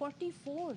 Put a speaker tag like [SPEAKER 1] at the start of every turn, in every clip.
[SPEAKER 1] 44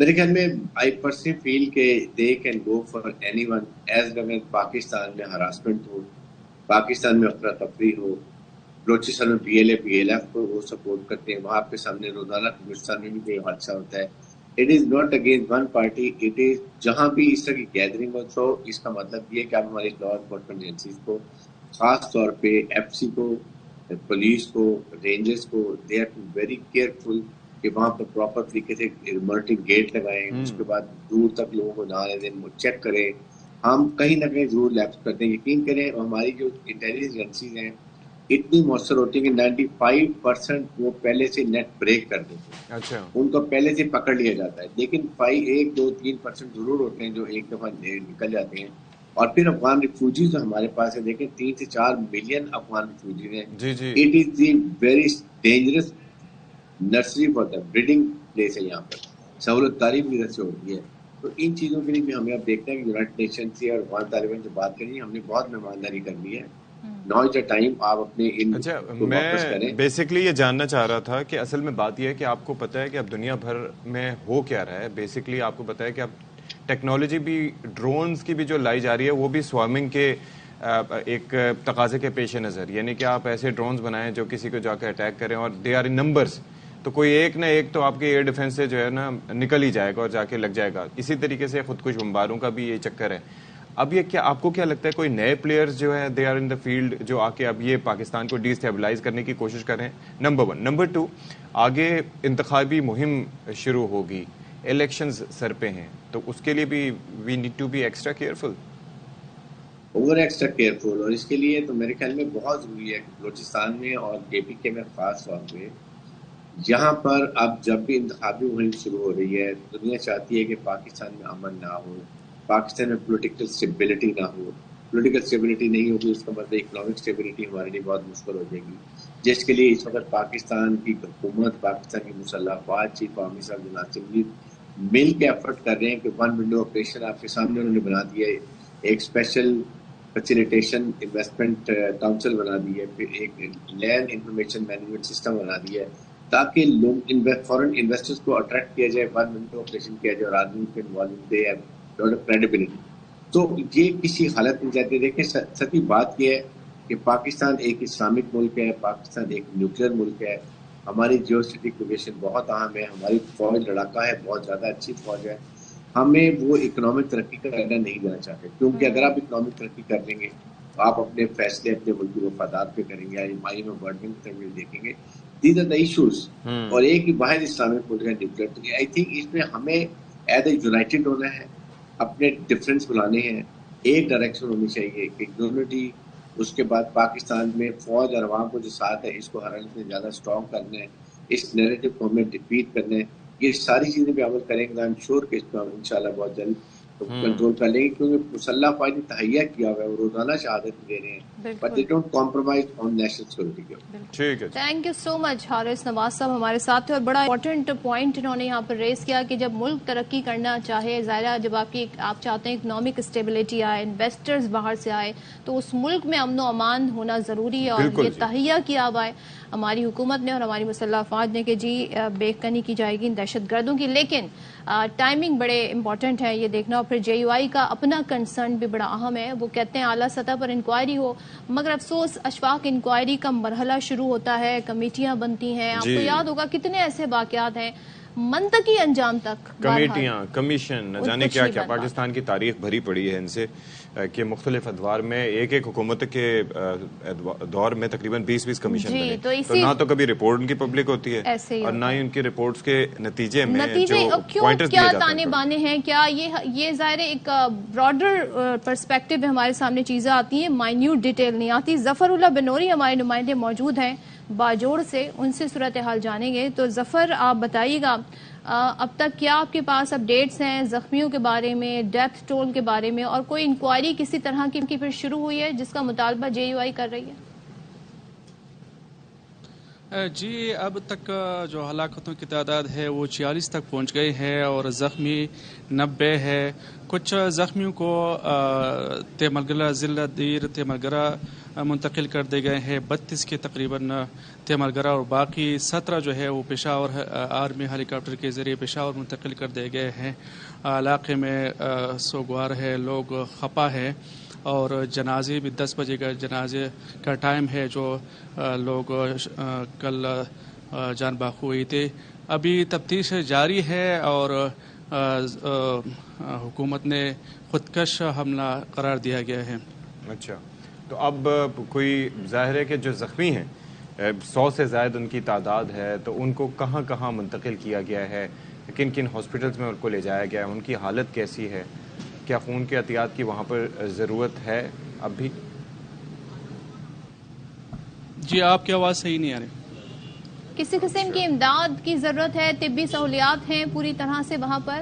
[SPEAKER 2] میرے خیال میں آئی پرسنلی فیل کہ they can go for any one as long as Pakistan میں ہراسمنٹ ہو, پاکستان میں افراتفری ہو. بلوچستان میں PLF کو وہ سپورٹ کرتے ہیں, وہاں پہ سامنے روزانہ بلوچستان میں بھی کوئی حادثہ ہوتا ہے. It is not against one party, it is جہاں بھی اس طرح کی گیدرنگ ہو. تو اس کا مطلب یہ کہ آپ ہماری لا انفورسمنٹ ایجنسیز کو, خاص طور پہ FC کو, پولیس کو, رینجرز کو, they are too very careful کہ وہاں پر پراپر طریقے سے مانیٹرنگ گیٹ لگائیں, اس کے بعد دور تک لوگوں کو نہ آنے دیں, وہ چیک کریں. ہم کہیں نہ کہیں ضرور لیپس کرتے ہیں, یقین کریں. ہماری جو انٹیلیجنس ایجنسیز ہیں اتنی مؤثر ہوتی ہیں کہ 95% وہ پہلے سے نیٹ بریک کر دیتے ہیں.
[SPEAKER 1] اچھا,
[SPEAKER 2] ان کو پہلے سے پکڑ لیا جاتا ہے. لیکن 1, 2, 3% ضرور ہوتے ہیں جو ایک دفعہ نکل جاتے ہیں. اور پھر افغان ریفیوجیز جو ہمارے پاس ہے, دیکھیں 3 سے 4 ملین افغان ریفیوجیز ہیں.
[SPEAKER 1] جی جی,
[SPEAKER 2] it is the very dangerous nursery for the breeding place ہے. یہاں پر سہولت کاری بھی ادھر سے ہوتی ہے. تو ان چیزوں کے لیے بھی ہمیں اب دیکھتے ہیں کہ یونائٹڈ نیشن سے اور افغان طالبان سے بات کرنی, ہم نے بہت مہمانداری کر لی ہے. ناؤ از دا ٹائم آپ اپنے ان
[SPEAKER 1] اچھا,
[SPEAKER 2] کو واپس کریں.
[SPEAKER 1] میں بیسکلی یہ جاننا چاہ رہا تھا کہ اصل میں بات یہ ہے کہ آپ کو پتہ ہے کہ اب دنیا بھر میں ہو کیا رہا ہے. بیسکلی آپ کو پتہ ہے کہ اب ٹیکنالوجی بھی, ڈرونز کی بھی جو لائی جا رہی ہے وہ بھی سوارمنگ کے ایک تقاضے کے پیش نظر, یعنی کہ آپ ایسے ڈرونز بنائیں جو کسی کو جا کے اٹیک کریں, اور دے آر ان نمبرز, تو کوئی ایک نہ ایک تو آپ کے ایئر ڈیفنس سے جو ہے نا نکل ہی جائے گا اور جا کے لگ جائے گا. اسی طریقے سے خودکش بمباروں کا بھی یہ چکر ہے. اب یہ کیا آپ کو کیا لگتا ہے, کوئی نئے پلیئرز جو ہے they are in the field جو آ کے اب یہ پاکستان کو ڈی اسٹیبلائز کرنے کی کوشش کر رہے ہیں؟ نمبر 1. نمبر 2, آگے انتخابی مہم شروع ہوگی, الیکشنز سر پہ ہیں, تو اس کے لیے بھی we need to be extra careful,
[SPEAKER 2] over extra careful. اور اس کے لیے تو میرے خیال میں بہت ضروری ہے کہ بلوچستان میں اور KPK میں خاص طور پہ یہاں پر اب جب بھی انتخابی مہم شروع ہو رہی ہے, دنیا چاہتی ہے کہ پاکستان میں امن نہ ہو, پاکستان میں پولیٹیکل اسٹیبلٹی نہ ہو. پولیٹیکل اسٹیبلٹی نہیں ہوگی, اس کا مطلب اکنامک اسٹیبلٹی ہمارے لیے بہت مشکل ہو جائے گی, جس کے لیے اس وقت پاکستان کی حکومت, پاکستان کی مسلح افواج, چیف آرمی صاحب جناب سنگھ مل کے ایفرٹ کر رہے ہیں کہ 1 ونڈو آپریشن آپ کے سامنے انہوں نے بنا دیا ہے. ایک اسپیشل فیسیلیٹیشن انویسٹمنٹ کاؤنسل بنا دی ہے, پھر ایک لینڈ انفارمیشن مینجمنٹ سسٹم بنا دیا ہے تاکہ لوگ فورن انویسٹرز کو اٹریکٹ کیا جائے, 1 ونڈو آپریشن کیا جائے, اور آدمی کو انوالو دے کریڈیبلٹی. تو یہ کسی حالت میں جاتے. دیکھیں سچی بات یہ ہے کہ پاکستان ایک اسلامک ملک ہے, پاکستان ایک نیوکلیئر ملک ہے, ہماری جیو اسٹریٹجک پوزیشن بہت اہم ہے, ہماری فوج لڑاکا ہے, بہت زیادہ اچھی فوج ہے. ہمیں وہ اکنامک ترقی کرنا نہیں دینا چاہتے, کیونکہ اگر آپ اکنامک ترقی کر لیں گے تو آپ اپنے فیصلے اپنے ملک کی مفادات پہ کریں گے, آئی میں ورلڈ میں دیکھیں گے. These are the issues. اور ایک ہی واحد اسلامک ملک ہے نیوکلیئر. تو آئی تھنک اس میں ہمیں ایز اے یونائٹڈ ہونا ہے, اپنے ڈفرینس بلانے ہیں, ایک ڈائریکشن ہونی چاہیے کہ یونٹی. اس کے بعد پاکستان میں فوج اور عوام کو جو ساتھ ہے اس کو ہر حالت میں زیادہ اسٹرانگ کرنا ہے, اس نیریٹو کو ہمیں ڈیفیٹ کرنا ہے. یہ ساری چیزیں بھی عمل کریں گے, آئی ایم شیور کہ اس پہ ہم انشاءاللہ بہت جلد کنٹرول کر لیں گے, کیونکہ مسلح افواج نے تہیہ کیا ہوا ہے, وہ روزانہ شہادت دے رہے ہیں, but they don't compromise on national security کے.
[SPEAKER 1] ٹھیک ہے.
[SPEAKER 3] تھینک یو سو مچ حارث نواز صاحب ہمارے ساتھ تھے, اور بڑا امپورٹنٹ پوائنٹ انہوں نے یہاں پر ریز کیا کہ جب ملک ترقی کرنا چاہے, ظاہرہ جب آپ چاہتے ہیں اکنامک اسٹیبلٹی آئے, انویسٹرز باہر سے آئے, تو اس ملک میں امن و امان ہونا ضروری ہے, اور یہ تہیہ کیا ہوا ہے ہماری حکومت نے اور ہماری مسلح افواج نے کہ جی بے کنی کی جائے گی دہشت گردوں کی. لیکن ٹائمنگ بڑے امپورٹنٹ ہے یہ دیکھنا, اور پھر JUI کا اپنا کنسرن بھی بڑا اہم ہے. وہ کہتے ہیں اعلیٰ سطح پر انکوائری ہو, مگر افسوس اشفاق انکوائری کا مرحلہ شروع ہوتا ہے, کمیٹیاں بنتی ہیں. آپ کو یاد ہوگا کتنے ایسے واقعات ہیں منطقی انجام تک,
[SPEAKER 1] کمیٹیاں, کمیشن, نہ جانے کیا کیا. پاکستان کی تاریخ بھری پڑی ہے ان سے کہ مختلف ادوار میں ایک حکومت کے دور میں تقریباً 20 کمیشن بنے, تو نہ تو کبھی رپورٹ ان کی پبلک ہوتی ہے اور نہ ہی ان کی رپورٹس کے نتیجے میں جو پوائنٹرز دیے جاتے ہیں.
[SPEAKER 3] تانے بانے ہیں کیا یہ ظاہر ایک براڈر پرسپیکٹو میں ہمارے سامنے چیزیں آتی ہیں, مائنیوٹ ڈیٹیل نہیں آتی. ظفر اللہ بنوری ہمارے نمائندے موجود ہیں باجوڑ سے, ان سے صورتحال جانیں گے. تو ظفر آپ بتائیے گا اب تک کیا آپ کے پاس اپڈیٹس ہیں زخمیوں کے بارے میں, ڈیتھ ٹول کے بارے میں, اور کوئی انکوائری کسی طرح کی پھر شروع ہوئی ہے جس کا مطالبہ JUI کر رہی ہے؟
[SPEAKER 4] جی, اب تک جو ہلاکتوں کی تعداد ہے وہ 46 تک پہنچ گئی ہے, اور زخمی 90 ہے. کچھ زخمیوں کو تیملگرہ ضلع دیر, تیملگرہ منتقل کر دیے گئے ہیں. 32 کے تقریباً تیمارگرہ اور باقی 17 جو ہے وہ پشاور آرمی ہیلی کاپٹر کے ذریعے پشاور منتقل کر دیے گئے ہیں. علاقے میں سوگوار ہے, لوگ خفا ہے اور جنازے بھی 10 بجے کا جنازے کا ٹائم ہے جو لوگ کل جان باخو ہوئی تھے. ابھی تفتیش جاری ہے اور حکومت نے خودکش حملہ قرار دیا گیا ہے.
[SPEAKER 1] اچھا, تو اب کوئی ظاہر ہے کہ جو زخمی ہیں 100 سے زائد ان کی تعداد ہے, تو ان کو کہاں کہاں منتقل کیا گیا ہے, کن کن ہاسپٹلز میں ان کو لے جایا گیا ہے, ان کی حالت کیسی ہے, کیا خون کے احتیاط کی وہاں پر ضرورت ہے اب بھی؟
[SPEAKER 4] جی آپ کی آواز صحیح نہیں آ رہی.
[SPEAKER 3] کسی قسم کی امداد کی ضرورت ہے, طبی سہولیات ہیں پوری طرح سے وہاں پر؟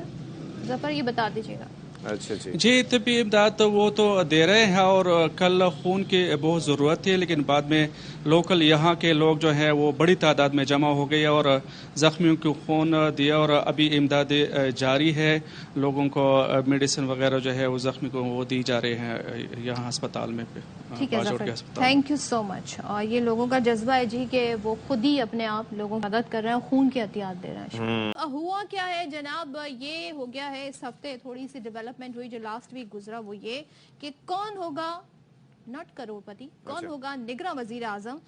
[SPEAKER 3] ظفر یہ بتا دیجیے گا.
[SPEAKER 1] اچھا
[SPEAKER 4] جی طبی امداد وہ تو دے رہے ہیں اور کل خون کی بہت ضرورت تھی, لیکن بعد میں لوکل یہاں کے لوگ جو ہیں وہ بڑی تعداد میں جمع ہو گئے اور زخمیوں کو خون دیا اور ابھی امداد جاری ہے. لوگوں کو میڈیسن وغیرہ جو ہے وہ زخمی کو وہ دی جا رہے ہیں یہاں ہسپتال میں.
[SPEAKER 3] ٹھیک ہے ظفر, تھینک یو سو مچ. اور یہ لوگوں کا جذبہ ہے جی کہ وہ خود ہی اپنے آپ لوگوں کی مدد کر رہے ہیں, خون کی احتیاط دے رہے ہیں. ہوا کیا ہے جناب, یہ ہو گیا ہے اس ہفتے تھوڑی سی ڈیولپمنٹ ہوئی جو لاسٹ ویک گزرا, وہ یہ کہ کون ہوگا ناٹ کروڑ پتی, کون ہوگا نگراں وزیر اعظم.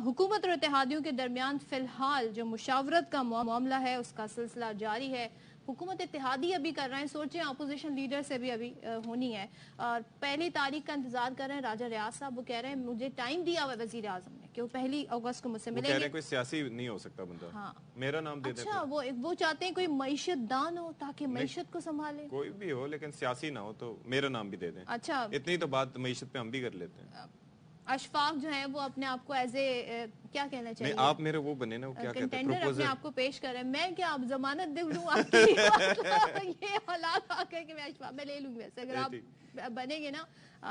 [SPEAKER 3] حکومت اور اتحادیوں کے درمیان فی الحال جو مشاورت کا معاملہ ہے اس کا سلسلہ جاری ہے. حکومت اتحادی ابھی کر رہے ہیں, سوچیں اپوزیشن لیڈر سے بھی ابھی ہونی ہے, اور پہلی تاریخ کا انتظار کر رہے ہیں. راجہ ریاض صاحب وہ کہہ رہے ہیں مجھے ٹائم دیا ہوا وزیر اعظم نے کہ وہ 1 اگست کو مجھ سے ملیں گے.
[SPEAKER 1] کوئی سیاسی نہیں ہو سکتا بندہ,
[SPEAKER 3] ہاں
[SPEAKER 1] میرا نام دے دیں.
[SPEAKER 3] اچھا وہ چاہتے ہیں کوئی معیشت دان ہو تاکہ معیشت کو سنبھالے.
[SPEAKER 1] کوئی بھی ہو لیکن سیاسی نہ ہو, تو میرا نام بھی دے دیں.
[SPEAKER 3] اچھا
[SPEAKER 1] اتنی تو بات معیشت پہ ہم بھی کر لیتے ہیں.
[SPEAKER 3] اشفاق جو ہیں وہ اپنے آپ کو ایز اے کیا کہنا چاہیے,
[SPEAKER 1] آپ میرے وہ بنے نا, وہ کیا کہتے ہیں,
[SPEAKER 3] کنٹینڈر اپنے آپ کو پیش کر رہے ہیں. میں کیا اب ضمانت دے لوں آپ کی, یہ حالات آ کر کہ میں اشفاق میں لے لوں گی. ویسے اگر آپ بنیں گے نا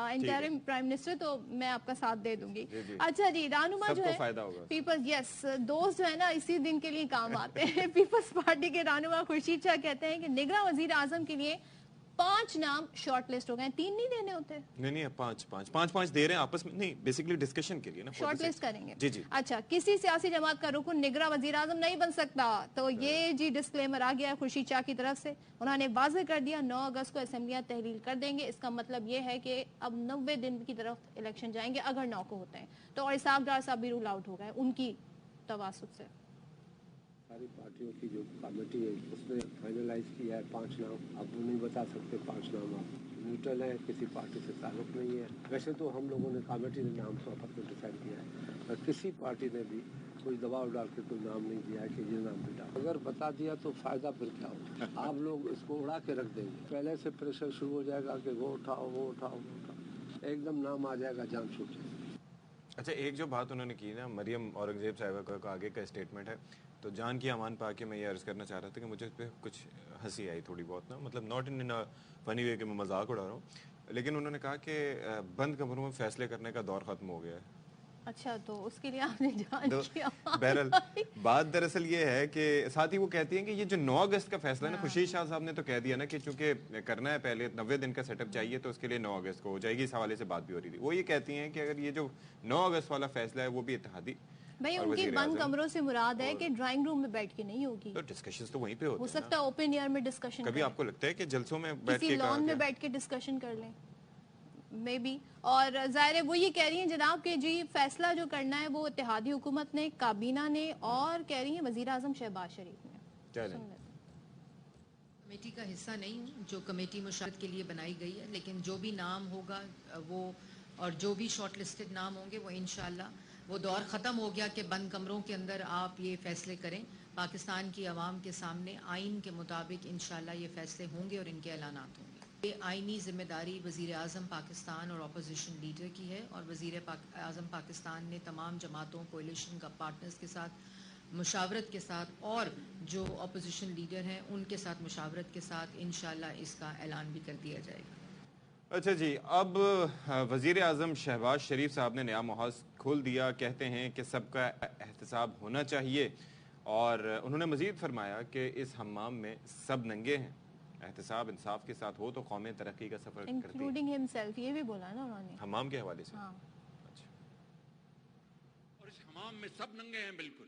[SPEAKER 3] انٹرم پرائم منسٹر تو میں آپ کا ساتھ دے دوں گی. اچھا جی, رہنما جو ہے پیپلز, یس دوست جو ہے نا اسی دن کے لیے کام آتے ہیں. پیپلز پارٹی کے رہنما خورشید شاہ کہتے ہیں کہ نگراں وزیر اعظم کے لیے 5 نام شارٹ لسٹ ہو گئے ہیں, 3 نہیں دینے ہوتے.
[SPEAKER 1] نہیں 5 دے رہے ہیں آپس میں, نہیں بیسیکلی ڈسکشن کے لیے نا,
[SPEAKER 3] شارٹ لسٹ کریں گے.
[SPEAKER 1] جی
[SPEAKER 3] اچھا, کسی سیاسی جماعت کا رکن نگراں وزیر اعظم نہیں بن سکتا, تو یہ جی ڈسکلیمر آ گیا ہے خورشید شاہ کی طرف سے. انہوں نے واضح کر دیا 9 اگست کو اسمبلیاں تحلیل کر دیں گے. اس کا مطلب یہ ہے کہ اب 90 دن کی طرف الیکشن جائیں گے اگر 9 کو ہوتے ہیں. تو اور اسحاق ڈار صاحب بھی رول آؤٹ ہو گئے ان کی تواسط سے.
[SPEAKER 5] ساری پارٹیوں کی جو کمیٹی ہے اس نے فائنلائز کیا ہے 5 نام. اب وہ نہیں بتا سکتے 5 نام, آپ نیوٹرل ہیں, کسی پارٹی سے تعلق نہیں ہے. ویسے تو ہم لوگوں نے کمیٹی نے نام تو خود کو ڈیسائڈ کیا ہے, اور کسی پارٹی نے بھی کوئی دباؤ ڈال کے کوئی نام نہیں دیا ہے کہ یہ نام بیٹا. اگر بتا دیا تو فائدہ پھر کیا ہوگا, آپ لوگ اس کو اڑا کے رکھ دیں گے. پہلے سے پریشر شروع ہو جائے گا کہ وہ اٹھاؤ وہ اٹھاؤ وہ اٹھاؤ, ایک دم نام آ جائے گا, جان چھوٹ جائے گا.
[SPEAKER 1] اچھا, ایک جو بات انہوں نے کی نا, مریم اورنگزیب صاحبہ کا آگے کا اسٹیٹمنٹ ہے, تو جان کی امان پا کے میں یہ عرض کرنا چاہ رہا تھا کہ مجھے اس پہ کچھ ہنسی آئی تھوڑی بہت نا, مطلب ناٹ ان فنی وے کہ میں مذاق اڑا رہا ہوں, لیکن انہوں نے کہا کہ بند کمروں میں فیصلے کرنے کا دور ختم ہو گیا ہے.
[SPEAKER 3] اچھا, تو اس کے لیے آپ نے جان کیا.
[SPEAKER 1] بہرحال بات دراصل یہ ہے کہ ساتھ ہی وہ کہتی ہیں کہ یہ جو 9 اگست کا فیصلہ ہے نا, خورشید شاہ صاحب نے تو کہہ دیا نا کہ چونکہ کرنا ہے پہلے 90 دن کا سیٹ اپ چاہیے, تو اس کے لیے 9 اگست کو ہو جائے گی. اس حوالے سے بات بھی ہو رہی تھی. وہ یہ کہتی ہیں کہ اگر یہ جو 9 اگست والا فیصلہ ہے وہ بھی اتحادی,
[SPEAKER 3] بھائی ان کی بند کمروں سے مراد ہے کہ ڈرائنگ روم میں بیٹھ کے نہیں ہوگی,
[SPEAKER 1] تو ڈسکشن تو وہیں پہ ہوتے ہیں.
[SPEAKER 3] ہو سکتا ہے اوپن ایئر میں ڈسکشن,
[SPEAKER 1] کبھی آپ کو لگتا ہے کہ جلسوں میں بیٹھ کے
[SPEAKER 3] کسی لان میں بیٹھ کے ڈسکشن کر لیں مے بی. اور ظاہر ہے وہ یہ کہہ رہی ہیں جناب کہ جی فیصلہ جو کرنا ہے وہ اتحادی حکومت نے, کابینہ نے, اور کہہ رہی ہیں وزیر اعظم شہباز شریف نے.
[SPEAKER 6] کمیٹی کا حصہ نہیں ہوں, جو کمیٹی مشاورت کے لیے بنائی گئی ہے, لیکن جو بھی نام ہوگا وہ, اور جو بھی شارٹ لسٹڈ نام ہوں گے وہ انشاءاللہ, وہ دور ختم ہو گیا کہ بند کمروں کے اندر آپ یہ فیصلے کریں. پاکستان کی عوام کے سامنے آئین کے مطابق انشاءاللہ یہ فیصلے ہوں گے اور ان کے اعلانات ہوں گے. یہ آئینی ذمہ داری وزیر اعظم پاکستان اور اپوزیشن لیڈر کی ہے, اور وزیر اعظم پاکستان نے تمام جماعتوں, کولیشن کا پارٹنرز کے ساتھ مشاورت کے ساتھ, اور جو اپوزیشن لیڈر ہیں ان کے ساتھ مشاورت کے ساتھ انشاءاللہ اس کا اعلان بھی کر دیا جائے گا.
[SPEAKER 1] اچھا جی, اب وزیر اعظم شہباز شریف صاحب نے نیا محاذ کھول دیا. کہتے ہیں کہ سب کا احتساب ہونا چاہیے, اور انہوں نے مزید فرمایا کہ اس حمام میں سب ننگے ہیں. احتساب انصاف کے ساتھ ہو تو قومیں ترقی کا سفر کرتی ہیں,
[SPEAKER 3] انکلوڈنگ ہمسیلف, یہ بھی بولا نا انہوں نے
[SPEAKER 1] حمام کے حوالے سے.
[SPEAKER 3] ہاں.
[SPEAKER 1] اچھا,
[SPEAKER 7] عوام میں سب ننگے ہیں بالکل.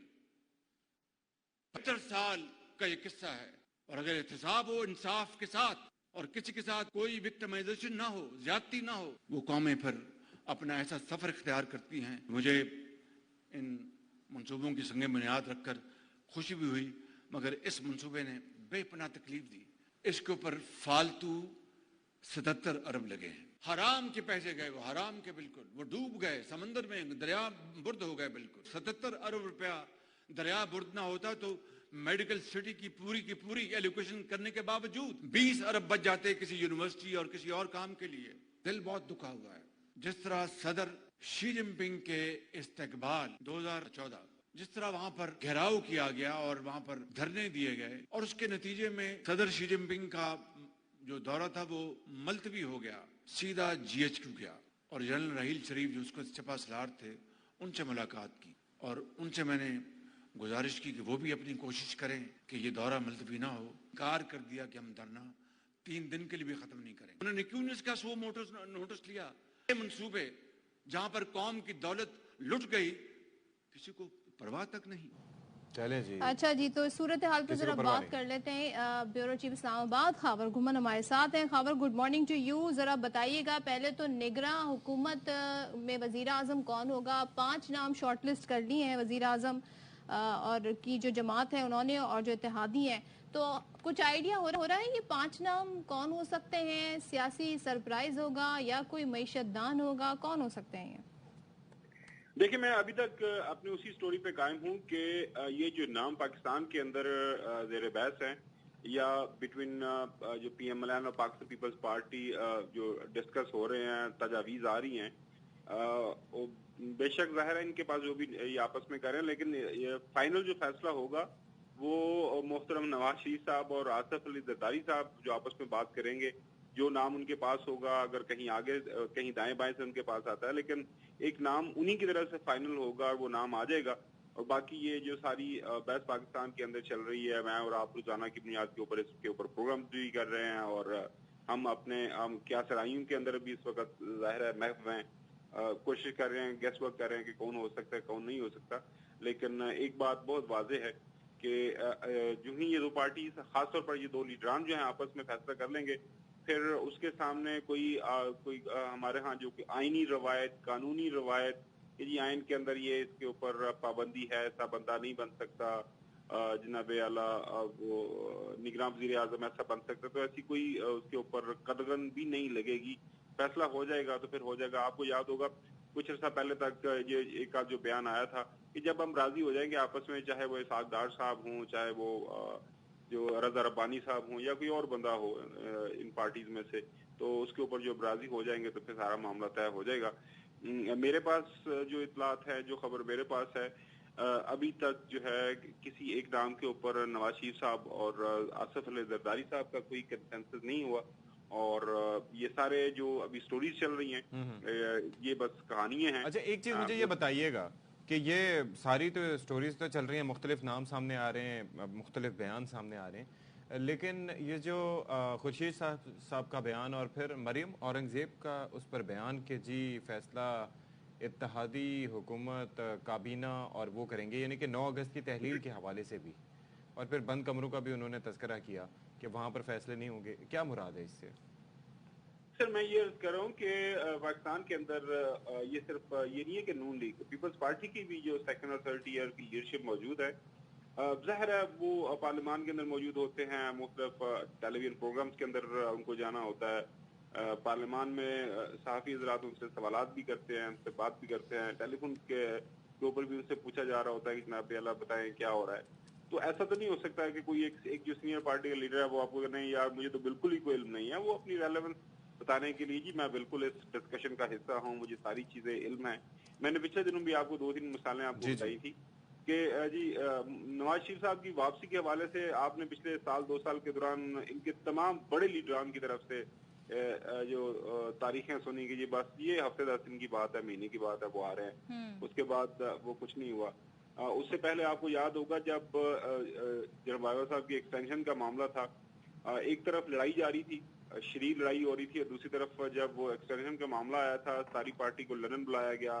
[SPEAKER 7] 70 سال کا یہ قصہ ہے, اور اگر احتساب ہو انصاف کے ساتھ اور کسی کے ساتھ کوئی وکٹمائزیشن نہ ہو, زیادتی نہ ہو, وہ قومیں پھر اپنا ایسا سفر اختیار کرتی ہیں. مجھے ان منصوبوں کی سنگ بنیاد رکھ کر خوشی بھی ہوئی, مگر اس منصوبے نے بے پناہ تکلیف دی. اس کے اوپر فالتو 77 ارب لگے ہیں, حرام کے پیسے گئے, وہ حرام کے بالکل, وہ ڈوب گئے سمندر میں, دریا برد ہو گئے بالکل. 77 ارب روپیہ دریا برد نہ ہوتا تو میڈیکل سٹی کی پوری ایلوکیشن کرنے کے باوجود 20 ارب بچ جاتے کسی یونیورسٹی اور کسی اور کام کے لیے. دل بہت دکھا ہوا ہے. جس طرح صدر شی جن پنگ کے استقبال 2014, جس طرح وہاں پر گھیراؤ کیا گیا اور وہاں پر دھرنے دیے گئے, اور اس کے نتیجے میں صدر شی جن پنگ کا جو دورہ تھا وہ ملتوی ہو گیا, سیدھا GHQ گیا, اور جنرل رحیل شریف جو اس کو سپہ سالار تھے ان سے ملاقات کی, اور ان سے میں نے گزارش کی کہ وہ بھی اپنی کوشش کریں کہ یہ دورہ ملتوی نہ ہو. کار کر دیا کہ ہم دھرنا 3 دن کے لیے بھی ختم نہیں کریں. انہوں نے کیوں نہیں اس کا سو نوٹس لیا؟ یہ منصوبے جہاں پر قوم کی دولت لٹ گئی, کسی کو پرواہ تک نہیں.
[SPEAKER 1] چلیں جی.
[SPEAKER 3] اچھا جی, تو اس صورتحال پہ ذرا بات کر لیتے ہیں. بیورو چیف اسلام آباد خاور گھمن ہمارے ساتھ ہیں. Khawar, good morning to you. ذرا بتائیے گا پہلے تو نگراں حکومت میں وزیر اعظم کون ہوگا؟ 5 نام شارٹ لسٹ کر لی ہیں وزیر اعظم اور کی جو جماعت ہے انہوں نے, اور جو اتحادی ہیں, تو کچھ آئیڈیا ہو رہا ہے یہ 5 نام کون ہو سکتے ہیں؟ سیاسی سرپرائز ہوگا یا کوئی معیشت دان ہوگا, کون ہو سکتے ہیں یہ؟
[SPEAKER 8] دیکھیں, میں ابھی تک اپنی اسی سٹوری پہ قائم ہوں کہ یہ جو نام پاکستان کے اندر زیر بحث ہیں یا بٹوین جو PMLN اور پاکستان پیپلز پارٹی جو ڈسکس ہو رہے ہیں, تجاویز آ رہی ہیں, بے شک ظاہر ہے ان کے پاس جو بھی یہ آپس میں کریں, لیکن فائنل جو فیصلہ ہوگا وہ محترم نواز شریف صاحب اور آصف علی زرداری صاحب جو آپس میں بات کریں گے. جو نام ان کے پاس ہوگا, اگر کہیں آگے کہیں دائیں بائیں سے ان کے پاس آتا ہے, لیکن ایک نام انہی کی طرف سے فائنل ہوگا, وہ نام آ جائے گا. اور باقی یہ جو ساری بحث پاکستان کے اندر چل رہی ہے, میں اور آپ روزانہ کی بنیاد کے اوپر اس کے اوپر پروگرام بھی کر رہے ہیں, اور ہم کیا سرائیوں کے اندر بھی اس وقت ظاہر ہے محو ہیں, کوشش کر رہے ہیں, گیس ورک کر رہے ہیں کہ کون ہو سکتا ہے کون نہیں ہو سکتا. لیکن ایک بات بہت واضح ہے کہ جو ہی یہ دو پارٹیز, خاص طور پر یہ 2 لیڈران جو ہیں آپس میں فیصلہ کر لیں گے, پھر اس کے سامنے کوئی ہمارے ہاں جو کہ آئینی روایت, قانونی روایت, کہ جی آئین کے اندر یہ اس کے اوپر پابندی ہے, ایسا بندہ نہیں بن سکتا, جناب اعلیٰ وہ نگراں وزیر اعظم ایسا بن سکتا, تو ایسی کوئی اس کے اوپر قدغن بھی نہیں لگے گی. فیصلہ ہو جائے گا تو پھر ہو جائے گا. آپ کو یاد ہوگا کچھ عرصہ پہلے تک یہ ایک آدھ جو بیان آیا تھا کہ جب ہم راضی ہو جائیں گے آپس میں, چاہے وہ اسحاق ڈار صاحب ہوں, چاہے وہ جو رضا ربانی صاحب ہوں, یا کوئی اور بندہ ہو ان پارٹیز میں سے, تو اس کے اوپر جو راضی ہو جائیں گے تو پھر سارا معاملہ طے ہو جائے گا. میرے پاس جو اطلاعات ہے, جو خبر میرے پاس ہے, ابھی تک جو ہے کسی ایک نام کے اوپر نواز شریف صاحب اور آصف علی زرداری صاحب کا کوئی کنسنسس نہیں ہوا, اور یہ سارے جو ابھی سٹوریز چل رہی ہیں یہ بس کہانیاں ہیں.
[SPEAKER 1] اچھا, ایک چیز مجھے یہ بتائیے گا کہ یہ ساری تو سٹوریز تو چل رہی ہیں, مختلف نام سامنے آ رہے ہیں, مختلف بیان سامنے آ رہے ہیں, لیکن یہ جو خورشید صاحب کا بیان اور پھر مریم اورنگزیب کا اس پر بیان کہ جی فیصلہ اتحادی حکومت کابینہ اور وہ کریں گے, یعنی کہ 9 اگست کی تحلیل کے حوالے سے بھی, اور پھر بند کمروں کا بھی انہوں نے تذکرہ کیا کہ وہاں پر فیصلے نہیں ہوں گے, کیا مراد ہے اس سے؟
[SPEAKER 8] سر میں یہ عرض کر رہا ہوں کہ پاکستان کے اندر یہ صرف یہ نہیں ہے کہ نون لیگ, پیپلز پارٹی کی بھی جو 2nd اور 3rd ایئر کی لیڈرشپ موجود ہے, ظاہر ہے وہ پارلیمان کے اندر موجود ہوتے ہیں, مختلف ٹیلی ویژن پروگرامز کے اندر ان کو جانا ہوتا ہے, پارلیمان میں صحافی حضرات ان سے سوالات بھی کرتے ہیں, ان سے بات بھی کرتے ہیں, ٹیلی فون کے اوپر بھی ان سے پوچھا جا رہا ہوتا ہے کہ جناب اللہ بتائیں کیا ہو رہا ہے. تو ایسا تو نہیں ہو سکتا ہے کہ کوئی ایک جو سینئر پارٹی کا لیڈر ہے وہ آپ کو نہیں یار مجھے تو بالکل ہی کوئی علم نہیں ہے, وہ اپنی ریلیونس بتانے کے لیے جی میں بالکل اس ڈسکشن کا حصہ ہوں, مجھے ساری چیزیں علم ہیں. میں نے پچھلے دنوں بھی آپ کو 2-3 مثالیں آپ کو بتائی تھی کہ جی نواز شریف صاحب کی واپسی کے حوالے سے آپ نے پچھلے 2 سال کے دوران ان کے تمام بڑے لیڈران کی طرف سے جو تاریخیں سنی کہ جی بس یہ ہفتے 10 دن کی بات ہے, مہینے کی بات ہے, وہ آ رہے ہیں, اس کے بعد وہ کچھ نہیں ہوا. اس سے پہلے آپ کو یاد ہوگا جب جناب باجوہ صاحب کی ایکسٹینشن کا معاملہ تھا, ایک طرف لڑائی جاری تھی, شدید لڑائی ہو رہی تھی, اور دوسری طرف جب وہ ایکسٹینشن کا معاملہ آیا تھا ساری پارٹی کو لندن بلایا گیا,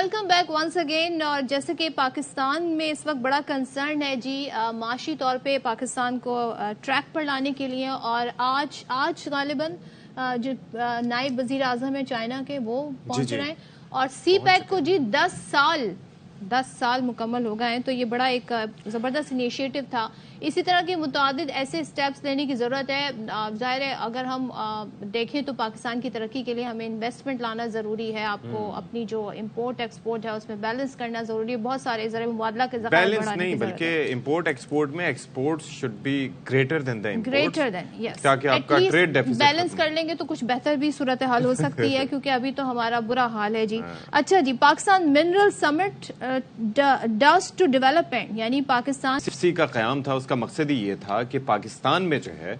[SPEAKER 3] ویلکم بیک ونس اگین. اور جیسے کہ پاکستان میں اس وقت بڑا کنسرن ہے جی معاشی طور پہ پاکستان کو ٹریک پر لانے کے لیے, اور آج غالباً جو نائب وزیر اعظم ہے چائنا کے وہ پہنچ رہے ہیں, اور سی پیک کو جی 10 سال مکمل ہو گئے ہیں. تو یہ بڑا ایک زبردست انیشیٹو تھا. اسی طرح کے متعدد ایسے سٹیپس لینے کی ضرورت ہے. ظاہر ہے اگر ہم دیکھیں تو پاکستان کی ترقی کے لیے ہمیں انویسٹمنٹ لانا ضروری ہے. آپ کو اپنی جو امپورٹ ایکسپورٹ ہے اس میں بیلنس کرنا ضروری ہے. بہت سارے ذرائع مبادلہ کے ذخائر
[SPEAKER 1] بیلنس
[SPEAKER 3] بڑھانے
[SPEAKER 1] نہیں
[SPEAKER 3] کی ضرورت ہے.
[SPEAKER 1] بلکہ امپورٹ ایکسپورٹ میں export should be greater than the
[SPEAKER 3] greater than yes,
[SPEAKER 1] تاکہ آپ کا ٹریڈ ڈیفیسٹ
[SPEAKER 3] بیلنس کر لیں گے تو کچھ بہتر بھی صورتحال ہو سکتی ہے, کیونکہ ابھی تو ہمارا برا حال ہے جی. اچھا جی, Pakistan mineral summit this to development, یعنی پاکستان
[SPEAKER 1] سی کا قیام تھا. اس کا مقصد ہی یہ تھا کہ پاکستان میں جو ہے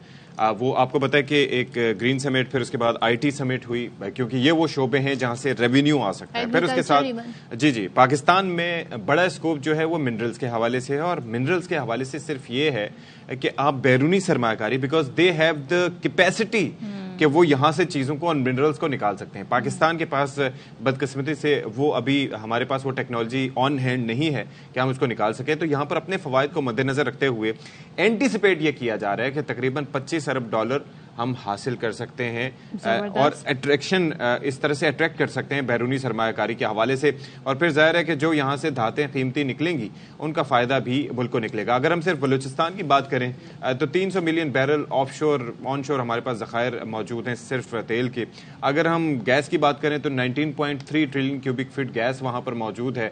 [SPEAKER 1] وہ آپ کو پتا ہے کہ ایک گرین سمٹ, پھر اس کے بعد آئی ٹی سمٹ ہوئی, کیونکہ یہ وہ شعبے ہیں جہاں سے ریونیو آ سکتا ہے. پھر اس کے ساتھ جی پاکستان میں بڑا اسکوپ جو ہے وہ منرلز کے حوالے سے ہے, اور منرلز کے حوالے سے صرف یہ ہے کہ آپ بیرونی سرمایہ کاری, because they have the capacity کہ وہ یہاں سے چیزوں کو اور منرلز کو نکال سکتے ہیں. پاکستان کے پاس بدقسمتی سے وہ ابھی ہمارے پاس وہ ٹیکنالوجی آن ہینڈ نہیں ہے کہ ہم اس کو نکال سکیں. تو یہاں پر اپنے فوائد کو مد نظر رکھتے ہوئے اینٹیسپیٹ یہ کیا جا رہا ہے کہ تقریباً $25 ارب ہم حاصل کر سکتے ہیں, اور اٹریکشن اس طرح سے اٹریکٹ کر سکتے ہیں بیرونی سرمایہ کاری کے حوالے سے. اور پھر ظاہر ہے کہ جو یہاں سے دھاتیں قیمتی نکلیں گی ان کا فائدہ بھی ملک کو نکلے گا. اگر ہم صرف بلوچستان کی بات کریں تو 300 ملین بیرل آف شور آن شور ہمارے پاس ذخائر موجود ہیں صرف تیل کے. اگر ہم گیس کی بات کریں تو 19.3 ٹریلین کیوبک فٹ گیس وہاں پر موجود ہے.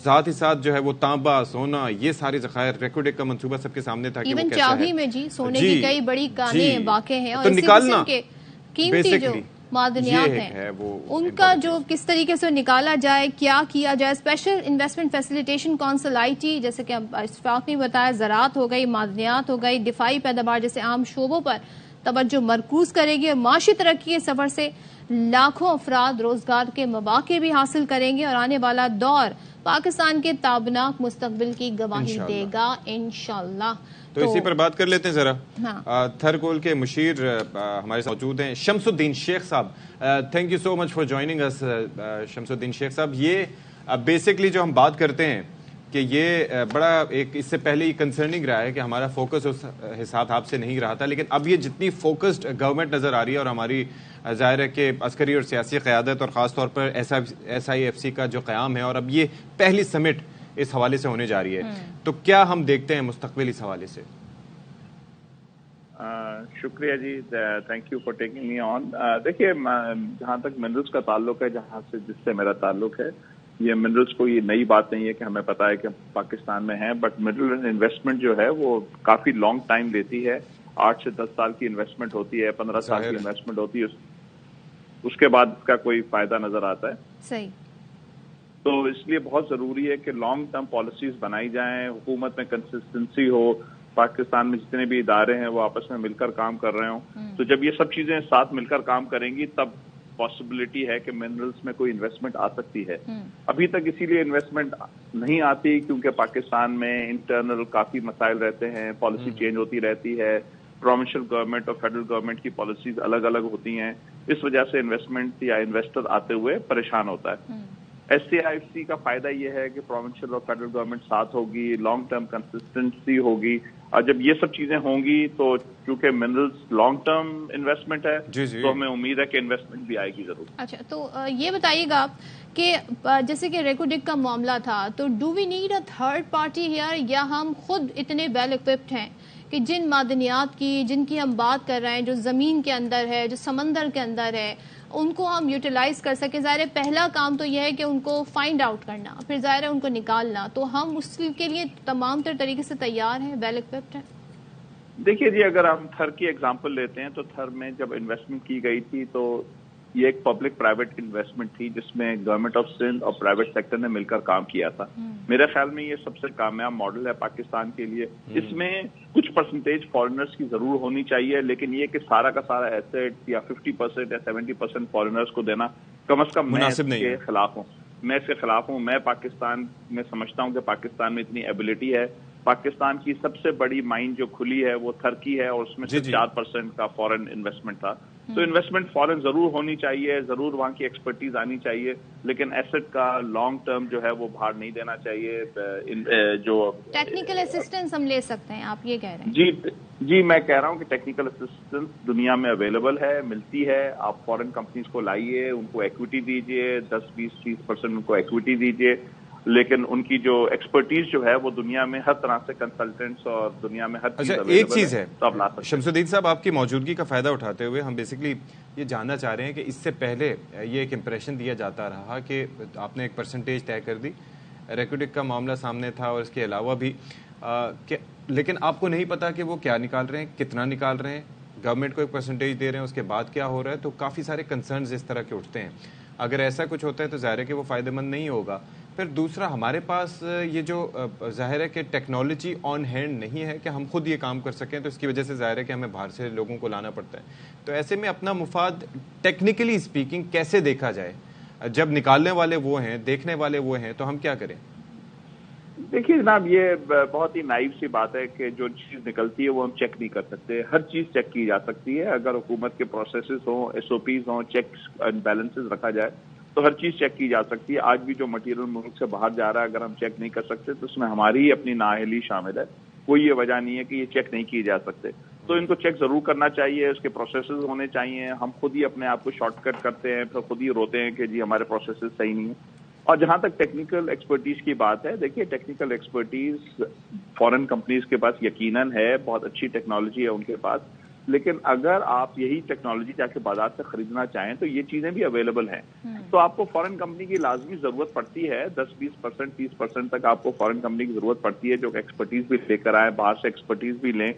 [SPEAKER 1] ذات ہی ساتھ جو ہے وہ تانبا, سونا, یہ سارے ذخائر ریکوڈک کا منصوبہ سب کے سامنے تھا کہ وہ کیسا ہے.
[SPEAKER 3] میں جی سونے کی کئی بڑی کانیں واقع ہیں, اور
[SPEAKER 1] تو نکالنا
[SPEAKER 3] قیمتی جو معدنیات ہیں ان کا جو کس طریقے سے نکالا جائے, کیا کیا جائے. Special investment facilitation council I T, جیسے کہ اشفاق نے بتایا, زراعت ہو گئی, معدنیات ہو گئی, دفاعی پیداوار جیسے عام شعبوں پر توجہ مرکوز کرے گی, اور معاشی ترقی کے سفر سے لاکھوں افراد روزگار کے مواقع بھی حاصل کریں گے, اور آنے والا دور پاکستان کے تابناک مستقبل کی گواہی دے گا انشاءاللہ.
[SPEAKER 1] تو اسی پر بات کر لیتے ہیں ذرا. تھرکول کے مشیر ہمارے ساتھ موجود ہیں شمس الدین شیخ صاحب. Thank you so much for joining اس شمس الدین شیخ صاحب. یہ بیسکلی جو ہم بات کرتے ہیں کہ یہ بڑا ایک اس سے پہلے ہی کنسرننگ رہا ہے کہ ہمارا فوکس اس حساب آپ سے نہیں رہا تھا, لیکن اب یہ جتنی فوکسڈ گورنمنٹ نظر آ رہی ہے, اور ہماری ظاہر ہے کہ عسکری اور سیاسی قیادت اور خاص طور پر SIFC کا جو قیام ہے, اور اب یہ پہلی سمٹ اس حوالے سے ہونے جا رہی ہے, تو کیا ہم دیکھتے ہیں مستقبل اس حوالے سے؟
[SPEAKER 9] شکریہ جی, thank you for taking me on. دیکھیے, جہاں تک منرلز کا تعلق ہے, جس سے میرا تعلق ہے, یہ منرلز کو یہ نئی بات نہیں ہے کہ ہمیں پتا ہے کہ پاکستان میں ہیں, بٹ منرل انویسٹمنٹ جو ہے وہ کافی لانگ ٹائم لیتی ہے. 8 سے 10 سال کی انویسٹمنٹ ہوتی ہے, 15 سال کی انویسٹمنٹ ہوتی ہے, اس کے بعد اس کا کوئی فائدہ نظر آتا ہے.
[SPEAKER 3] صحیح.
[SPEAKER 9] تو اس لیے بہت ضروری ہے کہ لانگ ٹرم پالیسیز بنائی جائیں, حکومت میں کنسسٹنسی ہو, پاکستان میں جتنے بھی ادارے ہیں وہ آپس میں مل کر کام کر رہے ہوں. تو جب یہ سب چیزیں ساتھ مل کر کام کریں گی تب پاسبلٹی ہے کہ منرلز میں کوئی انویسٹمنٹ آ سکتی ہے. ابھی تک اسی لیے انویسٹمنٹ نہیں آتی کیونکہ پاکستان میں انٹرنل کافی مسائل رہتے ہیں, پالیسی چینج ہوتی رہتی ہے, پروونشل گورنمنٹ اور فیڈرل گورنمنٹ کی پالیسیز الگ الگ ہوتی ہیں. اس وجہ سے انویسٹمنٹ یا انویسٹر آتے ہوئے پریشان ہوتا ہے. SIFC کا فائدہ یہ ہے کہ پروونشل اور فیڈرل گورنمنٹ ساتھ ہوگی, لانگ ٹرم کنسسٹنسی ہوگی, اور جب یہ سب چیزیں ہوں گی تو کیونکہ منرلز لانگ ٹرم انویسٹمنٹ ہے تو ہمیں امید ہے کہ انویسٹمنٹ بھی آئے گی ضرور.
[SPEAKER 3] اچھا, تو یہ بتائیے گا آپ کہ جیسے کہ ریکوڈک کا معاملہ تھا, تو do we need a third party here, یا ہم خود اتنے ویل اکوپڈ ہیں کہ جن معدنیات کی جن کی ہم بات کر رہے ہیں, جو زمین کے اندر ہے, جو سمندر کے اندر ہے, ان کو ہم یوٹیلائز کر سکیں؟ ظاہر ہے پہلا کام تو یہ ہے کہ ان کو فائنڈ آؤٹ کرنا, پھر ظاہر ہے ان کو نکالنا. تو ہم اس کے لیے تمام تر طریقے سے تیار ہیں, ویل اکوپڈ ہیں؟
[SPEAKER 9] دیکھیے جی, اگر ہم تھر کی ایگزامپل لیتے ہیں تو تھر میں جب انویسٹمنٹ کی گئی تھی تو یہ ایک پبلک پرائیویٹ انویسٹمنٹ تھی جس میں گورنمنٹ آف سندھ اور پرائیویٹ سیکٹر نے مل کر کام کیا تھا. میرے خیال میں یہ سب سے کامیاب ماڈل ہے پاکستان کے لیے. اس میں کچھ پرسنٹیج فارنرز کی ضرور ہونی چاہیے, لیکن یہ کہ سارا کا سارا ایسٹ یا 50% یا 70% فارنرز کو دینا کم از کم میں اس کے خلاف ہوں. میں پاکستان میں سمجھتا ہوں کہ پاکستان میں اتنی ایبلٹی ہے. پاکستان کی سب سے بڑی مائن جو کھلی ہے وہ تھر کی ہے, اور اس میں سے 4% کا فورن انویسٹمنٹ تھا. تو انویسٹمنٹ فورن ضرور ہونی چاہیے, ضرور وہاں کی ایکسپرٹیز آنی چاہیے, لیکن ایسٹ کا لانگ ٹرم جو ہے وہ باہر نہیں دینا چاہیے. جو
[SPEAKER 3] ٹیکنیکل اسسٹنس ہم لے سکتے ہیں, آپ یہ کہہ رہے ہیں؟
[SPEAKER 9] جی میں کہہ رہا ہوں کہ ٹیکنیکل اسسٹنس دنیا میں اویلیبل ہے, ملتی ہے. آپ فورن کمپنیز کو لائیے, ان کو ایکویٹی دیجیے, 10-20-30% ان کو ایکویٹی دیجیے, لیکن ان کی جو ایکسپرٹیز جو ہے وہ دنیا میں ہر طرح سے کنسلٹنٹس اور دنیا میں ہر چیز
[SPEAKER 1] ایک چیز ہے
[SPEAKER 9] شمس
[SPEAKER 1] الدین صاحب, آپ کی موجودگی کا فائدہ اٹھاتے ہوئے ہم بیسکلی یہ جاننا چاہ رہے ہیں کہ اس سے پہلے یہ ایک امپریشن دیا جاتا رہا کہ آپ نے ایک پرسنٹیج طے کر دی, ریکوٹک کا معاملہ سامنے تھا اور اس کے علاوہ بھی, لیکن آپ کو نہیں پتا کہ وہ کیا نکال رہے ہیں, کتنا نکال رہے ہیں, گورنمنٹ کو ایک پرسنٹیج دے رہے ہیں, اس کے بعد کیا ہو رہا ہے. تو کافی سارے کنسرنز اس طرح کے اٹھتے ہیں. اگر ایسا کچھ ہوتا ہے تو ظاہر ہے کہ وہ فائدہ مند نہیں ہوگا. پھر دوسرا, ہمارے پاس یہ جو ظاہر ہے کہ ٹیکنالوجی آن ہینڈ نہیں ہے کہ ہم خود یہ کام کر سکیں, تو اس کی وجہ سے ظاہر ہے کہ ہمیں باہر سے لوگوں کو لانا پڑتا ہے. تو ایسے میں اپنا مفاد ٹیکنیکلی اسپیکنگ کیسے دیکھا جائے؟ جب نکالنے والے وہ ہیں, دیکھنے والے وہ ہیں, تو ہم کیا کریں؟
[SPEAKER 9] دیکھیے جناب, یہ بہت ہی نائب سی بات ہے کہ جو چیز نکلتی ہے وہ ہم چیک نہیں کر سکتے. ہر چیز چیک کی جا سکتی ہے اگر حکومت کے پروسیسز ہوں, SOPs ہوں, چیکس اینڈ بیلنسز رکھا جائے تو ہر چیز چیک کی جا سکتی ہے. آج بھی جو مٹیریل ملک سے باہر جا رہا ہے اگر ہم چیک نہیں کر سکتے تو اس میں ہماری ہی اپنی نااہلی شامل ہے. کوئی یہ وجہ نہیں ہے کہ یہ چیک نہیں کیے جا سکتے. تو ان کو چیک ضرور کرنا چاہیے, اس کے پروسیسز ہونے چاہیے. ہم خود ہی اپنے آپ کو شارٹ کٹ کرتے ہیں, پھر خود ہی روتے ہیں کہ جی ہمارے پروسیسز صحیح نہیں ہیں. اور جہاں تک ٹیکنیکل ایکسپرٹیز کی بات ہے, دیکھیے ٹیکنیکل ایکسپرٹیز فورن کمپنیز کے پاس یقیناً ہے, بہت اچھی ٹیکنالوجی ہے ان کے پاس, لیکن اگر آپ یہی ٹیکنالوجی جا کے بازار سے خریدنا چاہیں تو یہ چیزیں بھی اویلیبل ہیں. تو آپ کو فورن کمپنی کی لازمی ضرورت پڑتی ہے, 10-20%, 30% تک آپ کو فورن کمپنی کی ضرورت پڑتی ہے جو ایکسپرٹیز بھی لے کر آئے, باہر سے ایکسپرٹیز بھی لیں.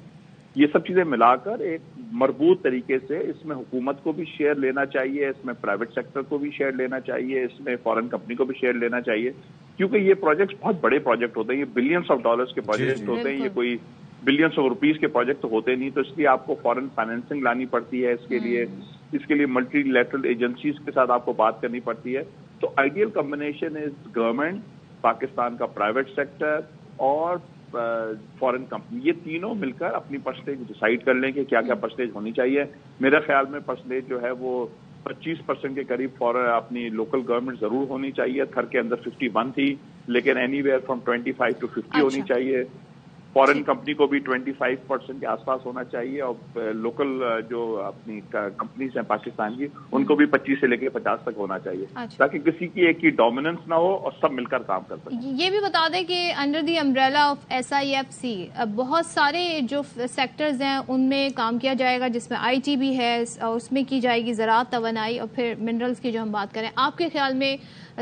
[SPEAKER 9] یہ سب چیزیں ملا کر ایک مربوط طریقے سے اس میں حکومت کو بھی شیئر لینا چاہیے, اس میں پرائیویٹ سیکٹر کو بھی شیئر لینا چاہیے, اس میں فورن کمپنی کو بھی شیئر لینا چاہیے, کیونکہ یہ پروجیکٹس بہت بڑے پروجیکٹ ہوتے ہیں. یہ بلینس آف ڈالرز کے پروجیکٹ ہوتے ہیں, یہ کوئی بلینس آف روپیز کے پروجیکٹ ہوتے نہیں. تو اس لیے آپ کو فورن فائنینسنگ لانی پڑتی ہے, اس کے لیے ملٹی لیٹرل ایجنسیز کے ساتھ آپ کو بات کرنی پڑتی ہے. تو ideal combination is government, Pakistan کا پرائیویٹ سیکٹر اور فورن کمپنی, یہ تینوں مل کر اپنی پرسنٹیج ڈیسائیڈ کر لیں کہ کیا کیا پرسنٹیج ہونی چاہیے. میرے خیال میں پرسنٹیج جو ہے وہ 25% کے قریب فورن اپنی لوکل گورنمنٹ ضرور ہونی چاہیے. تھر کے اندر 51 تھی, لیکن اینی ویئر فرام 25 to 50 ہونی چاہیے. فورن کمپنی کو بھی 25% کے آس پاس ہونا چاہیے, اور لوکل جو اپنی کمپنیز ہیں پاکستان کی ان کو بھی 25 سے لے کے 50 تک ہونا چاہیے, تاکہ کسی کی ایک کی ڈومیننس نہ ہو اور سب مل کر کام کر سکیں.
[SPEAKER 3] یہ بھی بتا دیں کہ under the umbrella of SIFC بہت سارے جو سیکٹرز ہیں ان میں کام کیا جائے گا, جس میں IT بھی ہے, اور اس میں کی جائے گی زراعت, توانائی, اور پھر منرلز کی جو ہم بات کریں. آپ کے خیال میں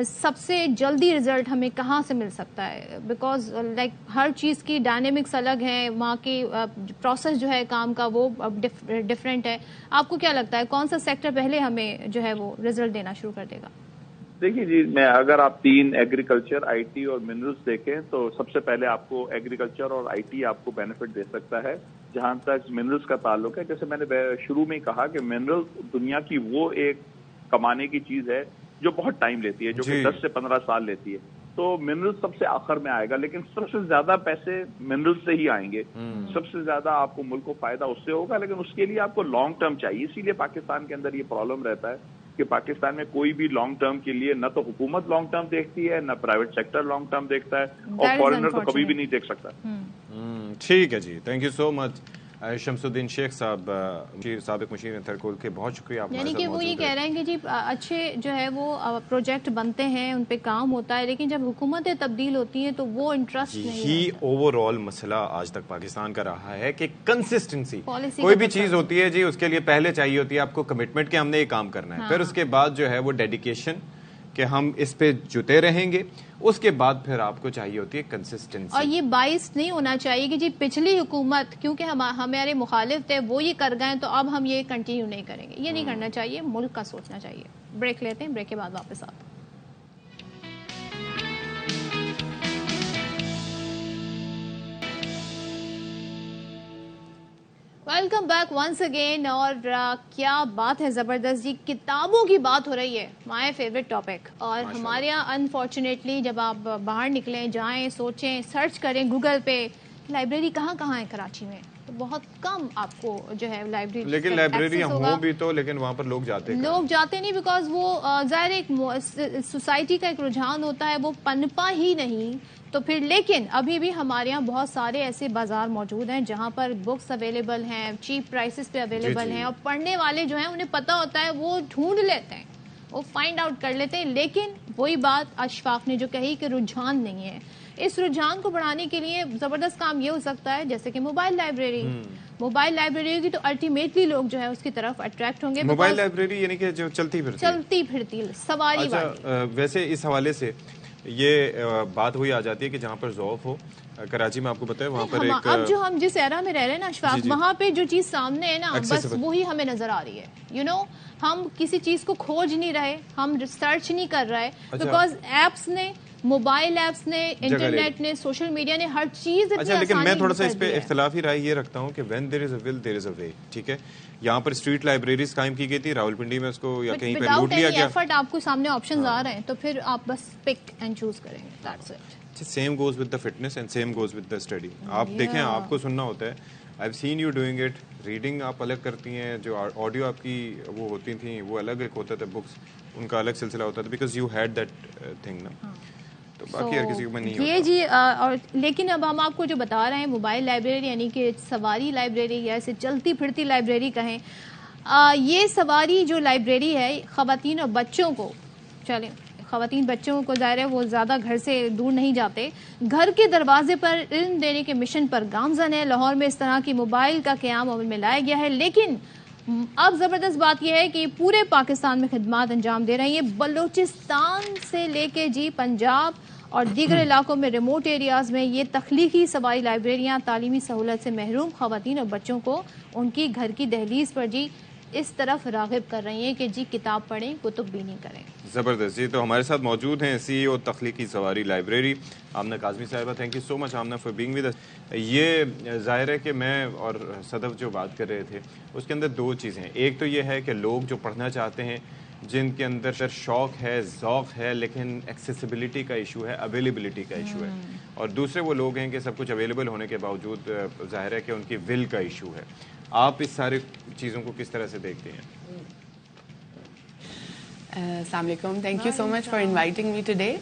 [SPEAKER 3] سب سے جلدی رزلٹ ہمیں کہاں سے مل سکتا ہے؟ بیکاز لائک ہر چیز کی ڈائنامکس الگ ہیں, وہاں کی پروسیس جو ہے کام کا وہ ڈفرینٹ ہے. آپ کو کیا لگتا ہے کون سا سیکٹر پہلے ہمیں جو ہے وہ رزلٹ دینا شروع کر دے گا؟
[SPEAKER 9] دیکھیے جی, اگر آپ 3 ایگریکلچر, IT اور منرلز دیکھیں تو سب سے پہلے آپ کو ایگریکلچر اور IT آپ کو بینیفٹ دے سکتا ہے. جہاں تک منرلز کا تعلق ہے, جیسے میں نے شروع میں کہا کہ منرل دنیا کی وہ ایک کمانے کی چیز ہے جو بہت ٹائم لیتی ہے, جو کہ 10 سے 15 سال لیتی ہے. تو منرل سب سے آخر میں آئے گا, لیکن سب سے زیادہ پیسے منرل سے ہی آئیں گے. سب سے زیادہ آپ کو ملک کو فائدہ اس سے ہوگا, لیکن اس کے لیے آپ کو لانگ ٹرم چاہیے. اسی لیے پاکستان کے اندر یہ پرابلم رہتا ہے کہ پاکستان میں کوئی بھی لانگ ٹرم کے لیے نہ تو حکومت لانگ ٹرم دیکھتی ہے, نہ پرائیوٹ سیکٹر لانگ ٹرم دیکھتا ہے, اور فارنر تو کبھی بھی نہیں دیکھ سکتا.
[SPEAKER 1] ٹھیک ہے جی, تھینک یو سو مچ شمس الدین شیخ صاحب, سابق مشیر انتھرکول کے, بہت شکریہ.
[SPEAKER 3] یعنی کہ وہ یہ کہہ رہے ہیں کہ جی اچھے جو ہے وہ پروجیکٹ بنتے ہیں, ان پہ کام ہوتا ہے, لیکن جب حکومتیں تبدیل ہوتی ہیں تو وہ انٹرسٹ نہیں.
[SPEAKER 1] یہی اوور آل مسئلہ آج تک پاکستان کا رہا ہے کہ کنسسٹنسی, کوئی بھی چیز ہوتی ہے جی اس کے لیے پہلے چاہیے ہوتی ہے آپ کو کمٹمنٹ کہ ہم نے یہ کام کرنا ہے, پھر اس کے بعد جو ہے وہ ڈیڈیکیشن کہ ہم اس پہ جتے رہیں گے, اس کے بعد پھر آپ کو چاہیے ہوتی ہے کنسسٹنسی.
[SPEAKER 3] اور یہ باعث نہیں ہونا چاہیے کہ جی پچھلی حکومت کیونکہ ہمارے مخالف تھے وہ یہ کر گئے تو اب ہم یہ کنٹینیو نہیں کریں گے. یہ نہیں کرنا چاہیے, ملک کا سوچنا چاہیے. بریک لیتے ہیں, بریک کے بعد واپس آتے ہیں. Welcome back once again. اور کیا بات ہے زبردست جی, کتابوں کی بات ہو رہی ہے, مائی فیوریٹ ٹاپک. اور ہمارے یہاں انفارچونیٹلی جب آپ باہر نکلیں, جائیں, سوچیں, سرچ کریں گوگل پہ لائبریری کہاں کہاں ہے کراچی میں, تو بہت کم آپ کو جو ہے لائبریری
[SPEAKER 1] لیکن لائبریری ہوں بھی تو لیکن وہاں پر لوگ جاتے
[SPEAKER 3] نہیں بیکاز وہ ظاہر ایک سوسائٹی کا ایک رجحان ہوتا ہے, وہ پنپا ہی نہیں. تو پھر لیکن ابھی بھی ہمارے یہاں بہت سارے ایسے بازار موجود ہیں جہاں پر بکس اویلیبل ہیں, چیپ پرائسز پہ اویلیبل ہیں, اور پڑھنے والے جو ہیں انہیں پتہ ہوتا ہے, وہ ڈھونڈ لیتے ہیں, وہ فائنڈ آؤٹ کر لیتے ہیں. لیکن وہی بات اشفاق نے جو کہی کہ رجحان نہیں ہے. اس رجحان کو بڑھانے کے لیے زبردست کام یہ ہو سکتا ہے جیسے کہ موبائل لائبریری ہوگی تو الٹیمیٹلی لوگ جو ہے اس کی طرف اٹریکٹ ہوں گے.
[SPEAKER 1] موبائل لائبریری یعنی کہ جو چلتی
[SPEAKER 3] پھرتی سواری والی.
[SPEAKER 1] ویسے اس حوالے سے یہ بات ہوئی آ جاتی ہے کہ جہاں پر ذوق ہو, کراچی میں آپ کو پتہ ہے وہاں پر ایک,
[SPEAKER 3] اب جو ہم جس ایرا میں رہ رہے ہیں نا اشفاق, وہاں پہ جو چیز سامنے ہے نا بس وہی ہمیں نظر آ رہی ہے. ہم کسی چیز کو کھوج نہیں رہے, ہم ریسرچ نہیں کر رہے, بیکاز ایپس نے, موبائل ایپس نے, انٹرنیٹ نے, سوشل میڈیا نے ہر چیز.
[SPEAKER 1] اچھا لیکن میں تھوڑا سا اس پہ اختلافی رائے یہ رکھتا ہوں کہ when there is a will there is a way. ٹھیک ہے, یہاں پر اسٹریٹ لائبریریز قائم کی گئی تھی راولپنڈی میں, اس کو یا کہیں پہ لوٹ لیا گیا.
[SPEAKER 3] آپ کو سامنے آپشنز آ رہے ہیں تو پھر آپ بس پک اینڈ چوز کریں گے. That's it.
[SPEAKER 1] Same goes with the fitness and same goes with the study. آپ دیکھیں, آپ کو سننا ہوتا ہے. I've seen you doing it. Reading آپ الگ کرتی ہیں, جو آڈیو آپ کی وہ ہوتی تھیں وہ الگ ایک ہوتا تھا, بکس ان کا الگ سلسلہ ہوتا تھا, because you had that thing نا. تو باقی ہر کسی کو نہیں ہوتا.
[SPEAKER 3] یہ جی اور لیکن اب ہم آپ کو جو بتا رہے ہیں موبائل لائبریری یعنی کہ سواری لائبریری یا اسے چلتی پھرتی لائبریری کہیں, یہ سواری جو لائبریری ہے خواتین اور بچوں کو, چلیں خواتین بچوں کو ظاہر ہے وہ زیادہ گھر سے دور نہیں جاتے, گھر کے دروازے پر علم دینے کے مشن پر گامزن ہے. لاہور میں اس طرح کی موبائل کا قیام عمل میں لایا گیا ہے, لیکن اب زبردست بات یہ ہے کہ پورے پاکستان میں خدمات انجام دے رہی ہیں. بلوچستان سے لے کے جی پنجاب اور دیگر علاقوں میں ریموٹ ایریاز میں یہ تخلیقی سواری لائبریریاں تعلیمی سہولت سے محروم خواتین اور بچوں کو ان کی گھر کی دہلیز پر جی اس طرف راغب کر رہی ہیں کہ جی کتاب پڑھیں, کتب بھی نہیں کریں.
[SPEAKER 1] زبردست. جی تو ہمارے ساتھ موجود ہیں سی ای او تخلیقی سواری لائبریری آمنہ کاظمی صاحبہ. Thank you so much Amna for being with us. یہ ظاہر ہے کہ میں اور صدف جو بات کر رہے تھے اس کے اندر دو چیزیں ہیں. ایک تو یہ ہے کہ لوگ جو پڑھنا چاہتے ہیں, جن کے اندر شوق ہے, ذوق ہے, لیکن ایکسیسیبلٹی کا ایشو ہے, اویلیبلٹی کا ایشو ہے, اور دوسرے وہ لوگ ہیں کہ سب کچھ اویلیبل ہونے کے باوجود ظاہر ہے کہ ان کی ول کا ایشو ہے. آپ اس سارے چیزوں کو کس طرح سے دیکھتے ہیں؟
[SPEAKER 10] السلام علیکم, thank you so much for inviting me today.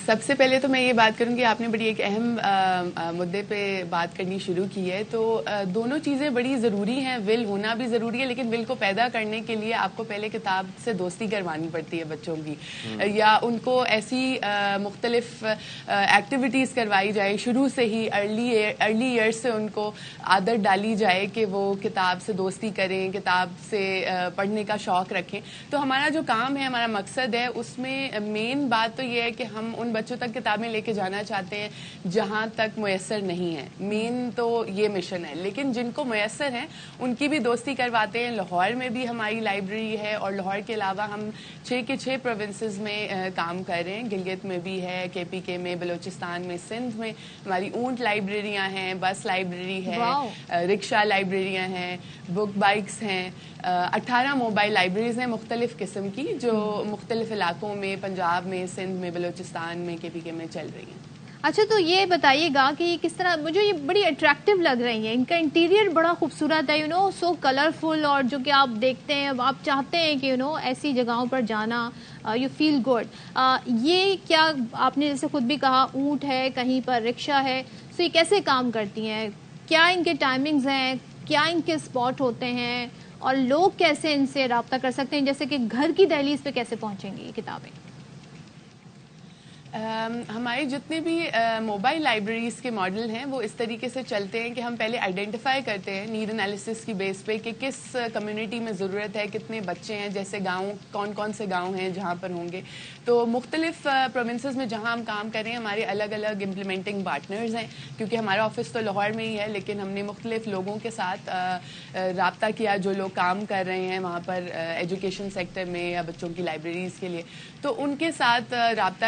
[SPEAKER 10] سب سے پہلے تو میں یہ بات کروں گی, آپ نے بڑی ایک اہم مدعے پہ بات کرنی شروع کی ہے. تو دونوں چیزیں بڑی ضروری ہیں, ول ہونا بھی ضروری ہے, لیکن ول کو پیدا کرنے کے لیے آپ کو پہلے کتاب سے دوستی کروانی پڑتی ہے بچوں کی, یا ان کو ایسی مختلف ایکٹیویٹیز کروائی جائے شروع سے ہی, ارلی ایئر سے ان کو عادت ڈالی جائے کہ وہ کتاب سے دوستی کریں, کتاب سے پڑھنے کا شوق رکھیں. تو ہمارا جو کام ہے, ہمارا مقصد ہے, اس میں مین بات تو یہ ہے کہ ہم ان بچوں تک کتابیں لے کے جانا چاہتے ہیں جہاں تک میسر نہیں ہے. مین تو یہ مشن ہے, لیکن جن کو میسر ہیں ان کی بھی دوستی کرواتے ہیں. لاہور میں بھی ہماری لائبریری ہے, اور لاہور کے علاوہ ہم 6 کے 6 پروونسز میں کام کر رہے ہیں. گلگت میں بھی ہے, KPK میں, بلوچستان میں, سندھ میں ہماری اونٹ لائبریریاں ہیں, بس لائبریری ہے, رکشا لائبریریاں ہیں, بک بائکس ہیں, 18 موبائل لائبریریز ہیں مختلف قسم کی, جو مختلف علاقوں میں, پنجاب میں, سندھ میں, بلوچستان میں, KPK میں چل رہی ہیں.
[SPEAKER 3] اچھا تو یہ بتائیے گا کہ کس طرح, مجھے یہ بڑی اٹریکٹیو لگ رہی ہیں, ان کا انٹیریئر بڑا خوبصورت ہے, سو کلرفل, اور جو کہ آپ دیکھتے ہیں آپ چاہتے ہیں کہ ایسی جگہوں پر جانا, یو فیل گڈ. یہ کیا آپ نے جیسے خود بھی کہا اونٹ ہے, کہیں پر رکشا ہے, سو یہ کیسے کام کرتی ہیں, کیا ان کے ٹائمنگز ہیں, کیا ان کے اسپاٹ ہوتے ہیں, اور لوگ کیسے ان سے رابطہ کر سکتے ہیں, جیسے کہ گھر کی دہلیز پہ کیسے پہنچیں گی یہ کتابیں؟
[SPEAKER 10] ہمارے جتنے بھی موبائل لائبریریز کے ماڈل ہیں وہ اس طریقے سے چلتے ہیں کہ ہم پہلے آئیڈینٹیفائی کرتے ہیں نیڈ انالیسس کی بیس پہ کہ کس کمیونٹی میں ضرورت ہے, کتنے بچے ہیں, جیسے گاؤں کون کون سے گاؤں ہیں جہاں پر ہوں گے. تو مختلف پروونسز میں جہاں ہم کام کر رہے ہیں ہمارے الگ الگ امپلیمنٹنگ پارٹنرز ہیں, کیونکہ ہمارا آفس تو لاہور میں ہی ہے, لیکن ہم نے مختلف لوگوں کے ساتھ رابطہ کیا جو لوگ کام کر رہے ہیں وہاں پر ایجوکیشن سیکٹر میں یا بچوں کی لائبریریز کے لیے. تو ان کے ساتھ رابطہ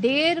[SPEAKER 3] 1.5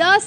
[SPEAKER 3] 10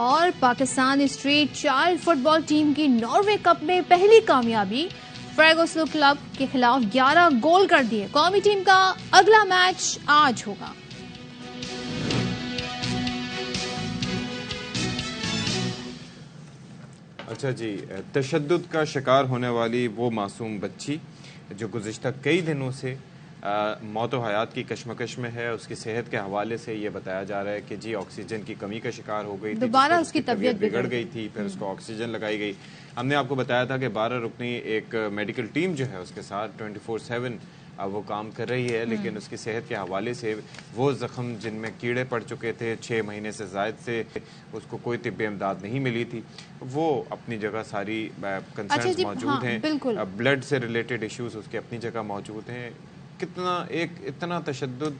[SPEAKER 3] اور پاکستان اسٹریٹ چائلڈ فٹ بال ٹیم کی ناروے کپ میں پہلی کامیابی، فرگوسن کلب کے خلاف 11 گول کر دیے۔ قومی ٹیم کا اگلا میچ آج ہوگا۔
[SPEAKER 1] اچھا جی، تشدد کا شکار ہونے والی وہ معصوم بچی جو گزشتہ کئی دنوں سے موت و حیات کی کشمکش میں ہے، اس کی صحت کے حوالے سے یہ بتایا جا رہا ہے کہ جی آکسیجن کی کمی کا شکار ہو گئی تھی،
[SPEAKER 3] دوبارہ اس کی طبیعت
[SPEAKER 1] بگڑ گئی تھی، پھر اس کو آکسیجن لگائی گئی۔ ہم نے آپ کو بتایا تھا کہ 12 رکنی ایک میڈیکل ٹیم جو ہے اس کے ساتھ 24/7 وہ کام کر رہی ہے، لیکن اس کی صحت کے حوالے سے وہ زخم جن میں کیڑے پڑ چکے تھے 6 مہینے سے زائد سے، اس کو کوئی طبی امداد نہیں ملی تھی، وہ اپنی جگہ ساری کنسرنز موجود ہیں، بلڈ سے ریلیٹڈ ایشوز اس کے اپنی جگہ موجود ہیں۔ اتنا تشدد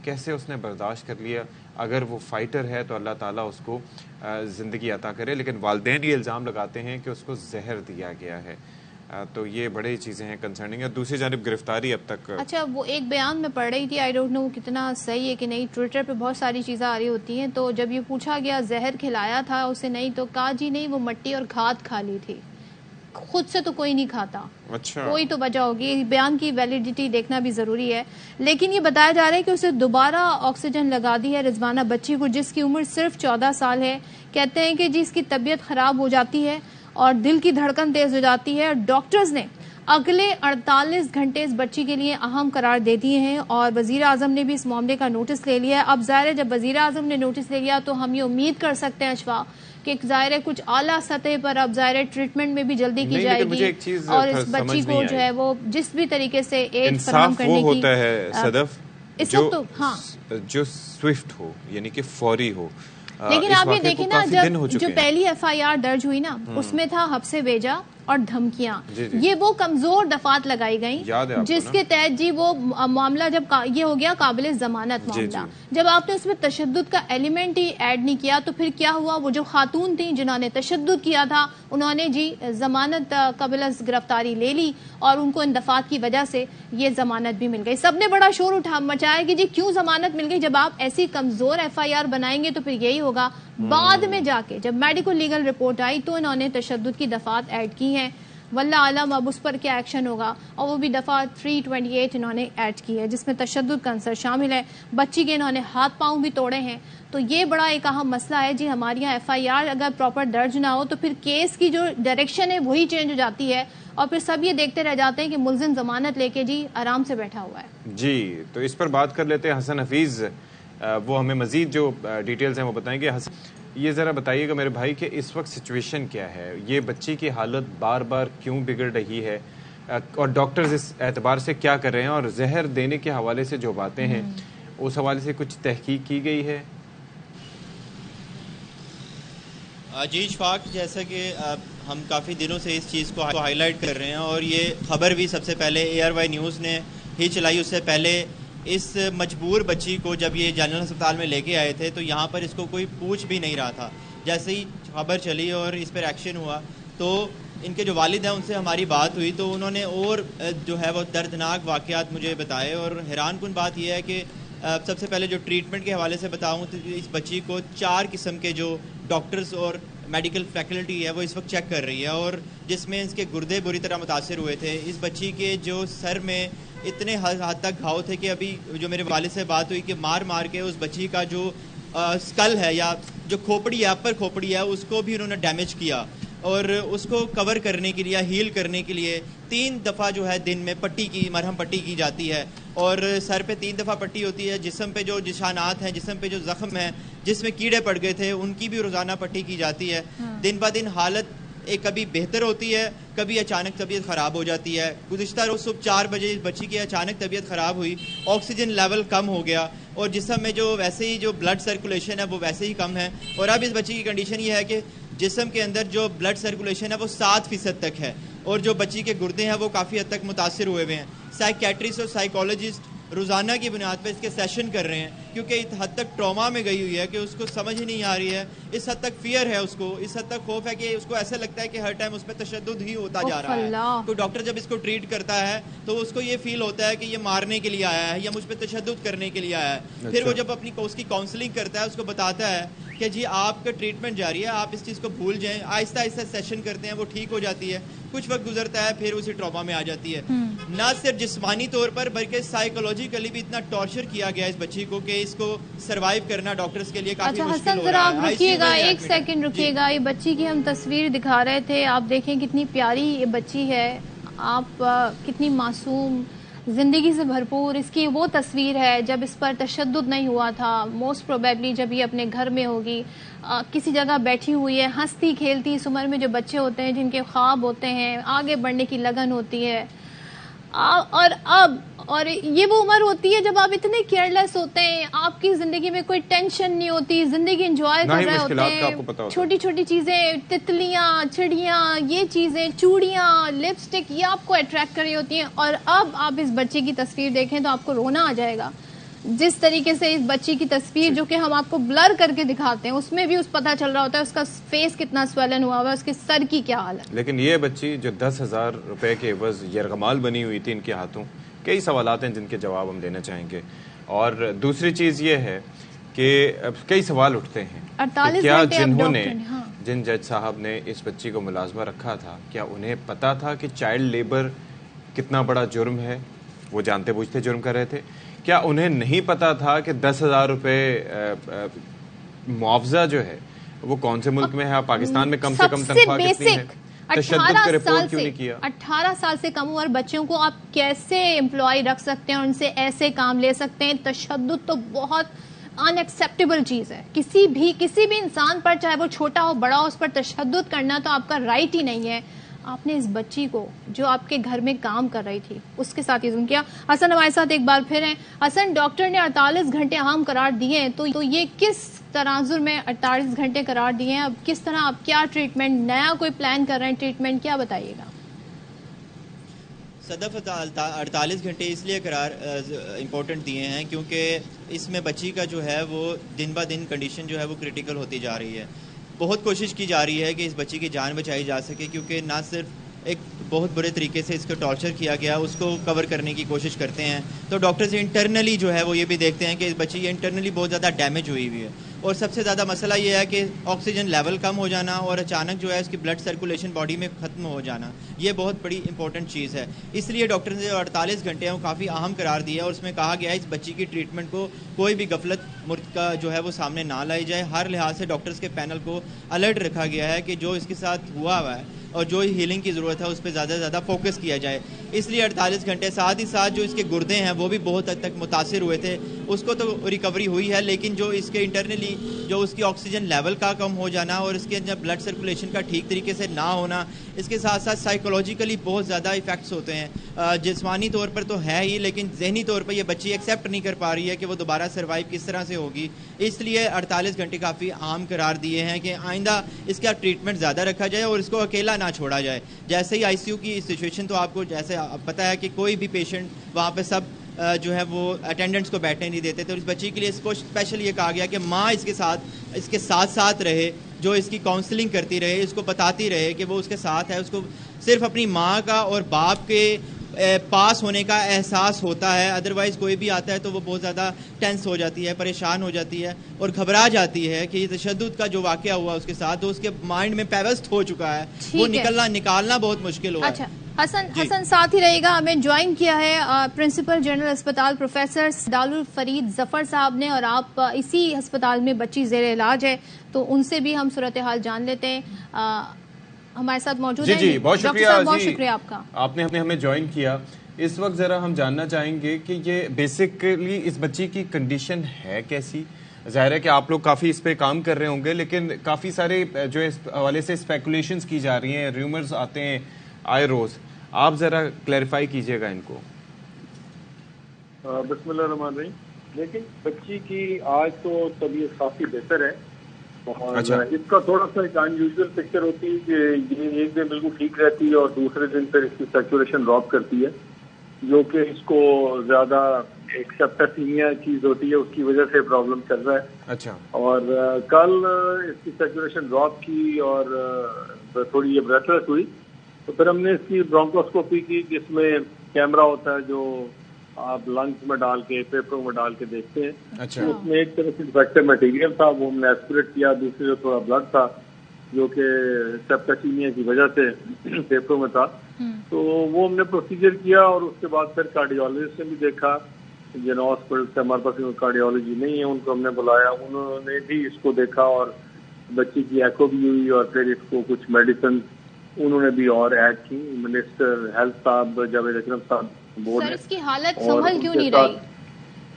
[SPEAKER 1] کیسے اس نے برداشت کر لیا؟ اگر وہ فائٹر ہے تو اللہ تعالیٰ اس کو زندگی عطا کرے، لیکن والدین یہ الزام لگاتے ہیں کہ اس کو زہر دیا گیا ہے، تو یہ بڑی چیزیں ہیں کنسرننگ ہے۔ دوسری جانب گرفتاری اب تک،
[SPEAKER 3] اچھا وہ ایک بیان میں پڑھ رہی تھی، آئی ڈونٹ نو کتنا صحیح ہے کہ نہیں، ٹویٹر پہ بہت ساری چیزیں آ رہی ہوتی ہیں، تو جب یہ پوچھا گیا زہر کھلایا تھا اسے، نہیں تو کہا جی نہیں وہ مٹی اور کھاد کھا لی تھی، خود سے تو کوئی نہیں کھاتا۔
[SPEAKER 1] اچھا
[SPEAKER 3] کوئی تو وجہ ہوگی، بیان کی ویلیڈیٹی دیکھنا بھی ضروری ہے، لیکن یہ بتایا جا رہا ہے کہ اسے دوبارہ آکسیجن لگا دی ہے رضوانہ بچی کو، جس کی عمر صرف 14 سال ہے۔ کہتے ہیں کہ جی اس کی طبیعت خراب ہو جاتی ہے اور دل کی دھڑکن تیز ہو جاتی ہے، اور ڈاکٹرز نے اگلے 48 گھنٹے اس بچی کے لیے اہم قرار دے دیے ہیں، اور وزیر اعظم نے بھی اس معاملے کا نوٹس لے لیا ہے۔ اب ظاہر ہے جب وزیر اعظم نے نوٹس لے لیا تو ہم یہ امید کر سکتے ہیں اشفاء کہ ظاہر ہے کچھ اعلیٰ سطح پر اب ظاہر ہے ٹریٹمنٹ میں بھی جلدی کی جائے گی، اور اس بچی کو جو ہے وہ جس بھی طریقے سے ایڈ فراہم کرنے کی،
[SPEAKER 1] انصاف وہ ہوتا ہے صدف
[SPEAKER 3] جو
[SPEAKER 1] سوئفٹ ہو، یعنی کہ فوری ہو۔
[SPEAKER 3] لیکن آپ یہ دیکھیں نا، جو پہلی FIR درج ہوئی نا اس میں تھا حبس بھیجا اور دھمکیاں، یہ وہ کمزور دفعات لگائی گئیں جس کے تحت جی وہ معاملہ جب یہ ہو گیا قابل ضمانت معاملہ، جب آپ نے اس میں تشدد کا ایلیمنٹ ہی ایڈ نہیں کیا تو پھر کیا ہوا؟ وہ جو خاتون تھیں جنہوں نے تشدد کیا تھا انہوں نے جی ضمانت قبل از گرفتاری لے لی، اور ان کو ان دفعات کی وجہ سے یہ ضمانت بھی مل گئی۔ سب نے بڑا شور مچایا کہ جی کیوں ضمانت مل گئی؟ جب آپ ایسی کمزور FIR بنائیں گے تو پھر یہی ہوگا۔ بعد میں جا کے جب میڈیکل لیگل رپورٹ آئی تو انہوں نے تشدد کی دفعات ایڈ کی ہیں، واللہ عالم اب اس پر کیا ایکشن ہوگا، اور وہ بھی دفعہ 328 انہوں نے ایڈ کی ہے جس میں تشدد کا عنصر شامل ہے۔ بچی کے انہوں نے ہاتھ پاؤں بھی توڑے ہیں، تو یہ بڑا ایک اہم مسئلہ ہے جی۔ ہمارے یہاں FIR اگر پراپر درج نہ ہو تو پھر کیس کی جو ڈائریکشن ہے وہی چینج ہو جاتی ہے، اور پھر سب یہ دیکھتے رہ جاتے ہیں کہ ملزم ضمانت لے کے جی آرام سے بیٹھا ہوا ہے۔
[SPEAKER 1] جی تو اس پر بات کر لیتے ہیں حسن حفیظ، وہ ہمیں مزید جو ڈیٹیلز ہیں وہ بتائیں گے۔ یہ ذرا بتائیے گا میرے بھائی کہ اس وقت سچویشن کیا ہے، یہ بچی کی حالت بار بار کیوں بگڑ رہی ہے، اور ڈاکٹرز اس اعتبار سے کیا کر رہے ہیں، اور زہر دینے کے حوالے سے جو باتیں ہیں اس حوالے سے کچھ تحقیق کی گئی ہے؟
[SPEAKER 11] جی اشفاق، جیسا کہ ہم کافی دنوں سے اس چیز کو ہائی لائٹ کر رہے ہیں، اور یہ خبر بھی سب سے پہلے ARY نیوز نے ہی چلائی، اس سے پہلے اس مجبور بچی کو جب یہ جنرل ہسپتال میں لے کے آئے تھے تو یہاں پر اس کو کوئی پوچھ بھی نہیں رہا تھا۔ جیسے ہی خبر چلی اور اس پر ایکشن ہوا تو ان کے جو والد ہیں ان سے ہماری بات ہوئی تو انہوں نے اور جو ہے وہ دردناک واقعات مجھے بتائے، اور حیران کن بات یہ ہے کہ سب سے پہلے جو ٹریٹمنٹ کے حوالے سے بتاؤں تو اس بچی کو 4 قسم کے جو ڈاکٹرز اور میڈیکل فیکلٹی ہے وہ اس وقت چیک کر رہی ہے، اور جس میں اس کے گردے بری طرح متاثر ہوئے تھے۔ اس بچی کے جو سر میں اتنے حد تک گھاؤ تھے کہ ابھی جو میرے والد سے بات ہوئی کہ مار مار کے اس بچی کا جو اسکل ہے یا جو کھوپڑی ہے، اپر کھوپڑی ہے، اس کو بھی انہوں نے ڈیمیج کیا، اور اس کو کور کرنے کے لیے، ہیل کرنے کے لیے 3 دفعہ جو ہے دن میں پٹی کی مرہم پٹی کی جاتی ہے، اور سر پہ 3 دفعہ پٹی ہوتی ہے۔ جسم پہ جو نشانات ہیں، جسم پہ جو زخم ہیں جس میں کیڑے پڑ گئے تھے ان کی بھی روزانہ پٹی کی جاتی ہے۔ دن بہ دن حالت کبھی بہتر ہوتی ہے، کبھی اچانک طبیعت خراب ہو جاتی ہے۔ گزشتہ روز صبح 4 بجے بچی کی اچانک طبیعت خراب ہوئی، آکسیجن لیول کم ہو گیا، اور جسم میں جو ویسے ہی جو بلڈ سرکولیشن ہے وہ ویسے ہی کم ہے، اور اب اس بچی کی کنڈیشن یہ ہے کہ جسم کے اندر جو بلڈ سرکولیشن ہے وہ 7% تک ہے، اور جو بچی کے گردے ہیں وہ کافی حد تک متاثر ہوئے ہوئے ہیں۔ سائیکیٹرسٹ اور سائیکالوجسٹ روزانہ کی بنیاد پہ اس کے سیشن کر رہے ہیں کیونکہ اس حد تک ٹراما میں گئی ہوئی ہے کہ اس کو سمجھ ہی نہیں آ رہی ہے, اس حد تک فیئر ہے اس کو, اس حد تک خوف ہے کہ اس کو ایسا لگتا ہے کہ ہر ٹائم اس پہ تشدد ہی ہوتا جا رہا ہے. تو ڈاکٹر جب اس کو ٹریٹ کرتا ہے تو اس کو یہ فیل ہوتا ہے کہ یہ مارنے کے لیے آیا ہے یا مجھ پہ تشدد کرنے کے لیے آیا ہے. پھر وہ جب اپنی اس کی کاؤنسلنگ کرتا ہے اس کو بتاتا ہے کہ جی آپ کا ٹریٹمنٹ جاری ہے, آپ اس چیز کو بھول جائیں, آہستہ آہستہ سیشن کرتے ہیں, وہ ٹھیک ہو جاتی ہے. کچھ وقت گزرتا ہے پھر اسی ٹراما میں آ جاتی ہے. نہ صرف جسمانی طور پر بلکہ سائیکولوجیکلی بھی اتنا ٹارچر کیا گیا اس بچی کو کہ اس کو سروائیو کرنا ڈاکٹرز کے لیے کافی مشکل ہو رہا ہے.
[SPEAKER 3] آپ رکیے گا, ایک سیکنڈ رکیے گا. یہ بچی کی ہم تصویر دکھا رہے تھے, آپ دیکھیں کتنی پیاری یہ بچی ہے, آپ کتنی معصوم, زندگی سے بھرپور. اس کی وہ تصویر ہے جب اس پر تشدد نہیں ہوا تھا. موسٹ پروبیبلی جب یہ اپنے گھر میں ہوگی, کسی جگہ بیٹھی ہوئی ہے, ہنستی کھیلتی. اس عمر میں جو بچے ہوتے ہیں جن کے خواب ہوتے ہیں, آگے بڑھنے کی لگن ہوتی ہے, اور یہ وہ عمر ہوتی ہے جب آپ اتنے کیئرلیس ہوتے ہیں, آپ کی زندگی میں کوئی ٹینشن نہیں ہوتی, زندگی انجوائے کر رہے ہوتے ہیں. چھوٹی چھوٹی چیزیں, تتلیاں, چڑیاں, یہ چیزیں, چوڑیاں, لپسٹک, یہ آپ کو اٹریکٹ کر رہی ہوتی ہیں. اور اب آپ اس بچے کی تصویر دیکھیں تو آپ کو رونا آ جائے گا. جس طریقے سے اس بچی کی تصویر جو کہ ہم آپ کو بلر کر کے دکھاتے ہیں, اس میں بھی اس پتہ چل رہا ہوتا ہے اس کا فیس کتنا سویلن ہوا ہوا ہے, اس کے سر کی کیا حال ہے.
[SPEAKER 1] لیکن یہ بچی جو 10,000 روپے کے عوض یرغمال بنی ہوئی تھی ان کے ہاتھوں, کئی سوالات ہیں جن کے جواب ہم دینا چاہیں گے. اور دوسری چیز یہ ہے کہ کئی سوال اٹھتے ہیں کہ کیا جنہوں نے, جن جج صاحب نے اس بچی کو ملازمہ رکھا تھا, کیا انہیں پتا تھا کہ چائلڈ لیبر کتنا بڑا جرم ہے؟ وہ جانتے بوجھتے جرم کر رہے تھے. کیا انہیں نہیں پتا تھا کہ 10,000 روپے معاوضہ جو ہے وہ کون سے ملک میں ہے؟ پاکستان میں کم سے کم تنخواہ کتنی ہے؟ تشدد کا رپورٹ کیوں نہیں کیا؟
[SPEAKER 3] 18 سال سے کم عمر بچوں کو آپ کیسے امپلائی رکھ سکتے ہیں, ان سے ایسے کام لے سکتے ہیں؟ تشدد تو بہت ان ایکسیپٹیبل چیز ہے. کسی بھی انسان پر, چاہے وہ چھوٹا ہو بڑا ہو, اس پر تشدد کرنا تو آپ کا رائٹ ہی نہیں ہے. آپ نے اس بچی کو جو آپ کے گھر میں کام کر رہی تھی اس کے ساتھ یہ ظلم کیا. حسن ہمارے ساتھ ایک بار پھر ہیں. حسن, ڈاکٹر نے 48 گھنٹے اہم قرار دیے ہیں, تو یہ کس تناظر میں 48 گھنٹے قرار دیے ہیں؟ اب کس طرح آپ کیا ٹریٹمنٹ, نیا کوئی پلان کر رہے ہیں ٹریٹمنٹ, کیا بتائیے گا.
[SPEAKER 11] صدف 48 گھنٹے اس لیے قرار امپورٹنٹ دیے ہیں کیونکہ اس میں بچی کا جو ہے وہ دن با دن کنڈیشن جو ہے وہ کریٹیکل ہوتی جا رہی ہے. بہت کوشش کی جا رہی ہے کہ اس بچی کی جان بچائی جا سکے, کیونکہ نہ صرف ایک بہت برے طریقے سے اس کو ٹارچر کیا گیا, اس کو کور کرنے کی کوشش کرتے ہیں. تو ڈاکٹرز انٹرنلی جو ہے وہ یہ بھی دیکھتے ہیں کہ اس بچی یہ انٹرنلی بہت زیادہ ڈیمیج ہوئی ہوئی ہے. اور سب سے زیادہ مسئلہ یہ ہے کہ آکسیجن لیول کم ہو جانا اور اچانک جو ہے اس کی بلڈ سرکولیشن باڈی میں ختم ہو جانا, یہ بہت بڑی امپورٹنٹ چیز ہے. اس لیے ڈاکٹر نے جو 48 گھنٹے ہیں وہ کافی اہم قرار دیا, اور اس میں کہا گیا ہے اس بچی کی ٹریٹمنٹ کو کوئی بھی غفلت مرد کا جو ہے وہ سامنے نہ لائی جائے. ہر لحاظ سے ڈاکٹرز کے پینل کو الرٹ رکھا گیا ہے کہ جو اس کے ساتھ ہوا ہے اور جو ہیلنگ کی ضرورت ہے اس پہ زیادہ سے زیادہ فوکس کیا جائے. اس لیے 48 گھنٹے. ساتھ ہی ساتھ جو اس کے گردے ہیں وہ بھی بہت حد تک متاثر ہوئے تھے, اس کو تو ریکوری ہوئی ہے, لیکن جو اس کے انٹرنلی جو اس کی آکسیجن لیول کا کم ہو جانا اور اس کے اندر بلڈ سرکولیشن کا ٹھیک طریقے سے نہ ہونا, اس کے ساتھ ساتھ سائیکولوجیکلی بہت زیادہ ایفیکٹس ہوتے ہیں. جسمانی طور پر تو ہے ہی, لیکن ذہنی طور پر یہ بچی ایکسیپٹ نہیں کر پا رہی ہے کہ وہ دوبارہ سروائیو کس طرح سے ہوگی. اس لیے 48 گھنٹے کافی عام قرار دیے ہیں کہ آئندہ اس کا ٹریٹمنٹ زیادہ رکھا جائے اور اس کو اکیلا نہ چھوڑا جائے. جیسے ہی آئی سی یو کی سچویشن, تو آپ کو جیسے پتہ ہے کہ کوئی بھی پیشنٹ وہاں پہ سب جو ہے وہ اٹینڈنٹس کو بیٹھنے نہیں دیتے تھے. اور اس بچی کے لیے اس کو اسپیشل یہ کہا گیا کہ ماں اس کے ساتھ رہے, جو اس کی کاؤنسلنگ کرتی رہے, اس کو بتاتی رہے کہ وہ اس کے ساتھ ہے. اس کو صرف اپنی ماں کا اور باپ کے پاس ہونے کا احساس ہوتا ہے, ادروائز کوئی بھی آتا ہے تو وہ بہت زیادہ ٹینس ہو جاتی ہے, پریشان ہو جاتی ہے اور گھبرا جاتی ہے کہ یہ تشدد کا جو واقعہ ہوا اس کے ساتھ, تو اس کے مائنڈ میں پیوست ہو چکا ہے, وہ نکالنا بہت مشکل ہوا.
[SPEAKER 3] اچھا حسن ساتھ ہی رہے گا. ہمیں جوائن کیا ہے پرنسپل جنرل اسپتال پروفیسر سعدال الفرید ظفر صاحب نے, اور آپ اسی ہسپتال میں بچی زیر علاج ہے, تو ان سے بھی ہم صورتحال جان لیتے ہیں. ہمارے ساتھ موجود ہیں.
[SPEAKER 1] جی بہت شکریہ.
[SPEAKER 3] بہت شکریہ آپ کا,
[SPEAKER 1] آپ نے ہمیں جوائن کیا. اس وقت ذرا ہم جاننا چاہیں گے کہ یہ بیسکلی اس بچی کی کنڈیشن ہے کیسی. ظاہر ہے کہ آپ لوگ کافی اس پہ کام کر رہے ہوں گے, لیکن کافی سارے جو اس حوالے سے اسپیکولیشنز کی جا رہی ہیں, ریومرز آتے ہیں آئے روز. آپ ذرا کلیریفائی کیجئے گا ان کو.
[SPEAKER 12] بسم اللہ الرحمن الرحیم. لیکن بچی کی آج تو طبیعت کافی بہتر ہے, اور اس کا تھوڑا سا ایک انیوژل پکچر ہوتی ہے کہ یہ ایک دن بالکل ٹھیک رہتی ہے اور دوسرے دن پھر اس کی سرکولیشن ڈراپ کرتی ہے, جو کہ اس کو زیادہ ایک سیپٹیمیا چیز ہوتی ہے، اس کی وجہ سے پرابلم چل رہا ہے.
[SPEAKER 1] اچھا.
[SPEAKER 12] اور کل اس کی سیچوریشن ڈراپ کی اور تھوڑی یہ بریتھلیس ہوئی، تو پھر ہم نے اس کی برونکوسکوپی کی جس میں کیمرہ ہوتا ہے جو آپ لنگس میں ڈال کے پھیپھڑوں میں ڈال کے دیکھتے ہیں.
[SPEAKER 1] اچھا.
[SPEAKER 12] اس میں ایک طرف انفیکٹڈ مٹیریل تھا، وہ ہم نے ایسپریٹ کیا. دوسری طرف تھوڑا بلڈ تھا جو کہ سیپٹیمیا کی وجہ سے پھیپھڑوں میں تھا. تو وہ ہم نے پروسیجر کیا اور اس کے بعد پھر کارڈیولوجسٹ نے بھی دیکھا. جن ہاسپٹل سے ہمارے پاس کارڈیولوجی نہیں ہے، ان کو ہم نے بلایا، انہوں نے بھی اس کو دیکھا اور بچی کی ایکو بھی ہوئی اور پھر اس کو کچھ میڈیسن انہوں نے بھی اور ایڈ کی. منسٹر ہیلتھ صاحب جاوید اکرم صاحب بورڈ.
[SPEAKER 3] سر اس کی حالت سنبھل کیوں نہیں رہی؟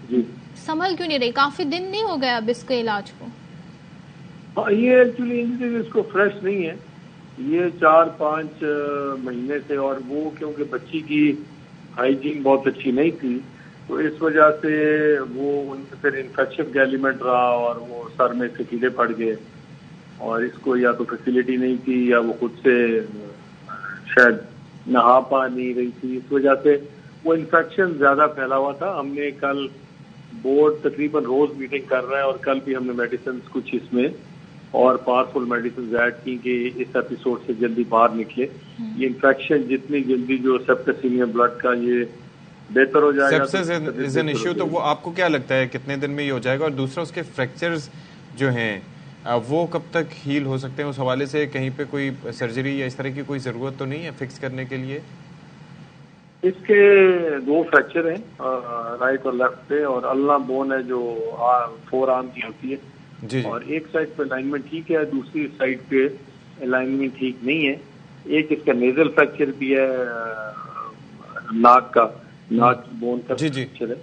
[SPEAKER 12] جی
[SPEAKER 3] سنبھل کیوں نہیں رہی؟ کافی دن نہیں ہو گیا اب اس کے علاج کو؟
[SPEAKER 12] ہاں، یہ ایکچولی اس کو فریش نہیں ہے، یہ 4-5 مہینے سے. اور وہ کیونکہ بچی کی ہائیجین بہت اچھی نہیں تھی تو اس وجہ سے وہ ان سے پھر انفیکشن کا ایلیمنٹ رہا اور وہ سر میں سے کیڑے پڑ گئے. اور اس کو یا تو فیسلٹی نہیں تھی یا وہ خود سے شاید نہا پا نہیں رہی تھی، اس وجہ سے وہ انفیکشن زیادہ پھیلا ہوا تھا. ہم نے کل بورڈ تقریباً روز میٹنگ کر رہا ہے اور کل بھی ہم نے میڈیسنز کچھ اس میں اور پاورفل میڈیسنز ایڈ کی کہ اس ایپیسوڈ سے جلدی باہر نکلے. یہ انفیکشن جتنی جلدی جو سیپٹیمیا بلڈ کا یہ بہتر ہو جائے گا.
[SPEAKER 1] سیپسس از این ایشو، تو وہ آپ کو کیا لگتا ہے کتنے دن میں یہ ہو جائے گا؟ اور دوسرا اس کے فریکچرز جو ہیں وہ کب تک ہیل ہو سکتے ہیں؟ اس حوالے سے کہیں پہ کوئی سرجری یا اس طرح کی کوئی ضرورت تو نہیں ہے فکس کرنے کے لیے؟
[SPEAKER 12] اس کے 2 فریکچر ہیں، رائٹ اور لیفٹ پہ، اور النا بون ہے جو 4 آرم کی ہوتی ہے.
[SPEAKER 1] جی.
[SPEAKER 12] اور ایک سائڈ پہ الائنمنٹ ٹھیک ہے، دوسری سائڈ پہ الائنمنٹ ٹھیک نہیں ہے. ایک اس کا نیزل فریکچر بھی ہے، ناک بون کا فریکچر ہے.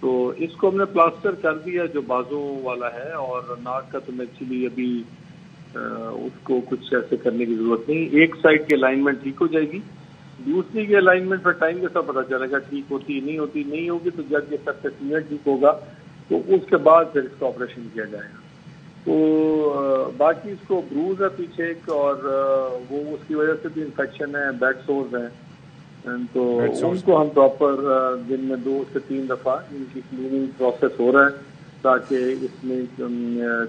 [SPEAKER 12] تو اس کو ہم نے پلاسٹر کر دیا جو بازو والا ہے، اور ناک کا تو ایکچولی ابھی اس کو کچھ ایسے کرنے کی ضرورت نہیں. ایک سائڈ کی الائنمنٹ ٹھیک ہو جائے گی، دوسری کی الائنمنٹ پر ٹائم کے ساتھ پتا چلے گا ٹھیک ہوتی نہیں ہوگی. تو جب یہ سیپٹیمیا ٹھیک ہوگا تو اس کے بعد پھر اس کا آپریشن کیا جائے گا. تو باقی اس کو بروز ہے پیچھے ایک، اور وہ اس کی وجہ سے بھی انفیکشن ہے، بیک سورز ہیں. تو ان کو ہم پراپر دن میں 2 سے 3 دفعہ ان کی کلیننگ پروسیس ہو رہا ہے تاکہ اس میں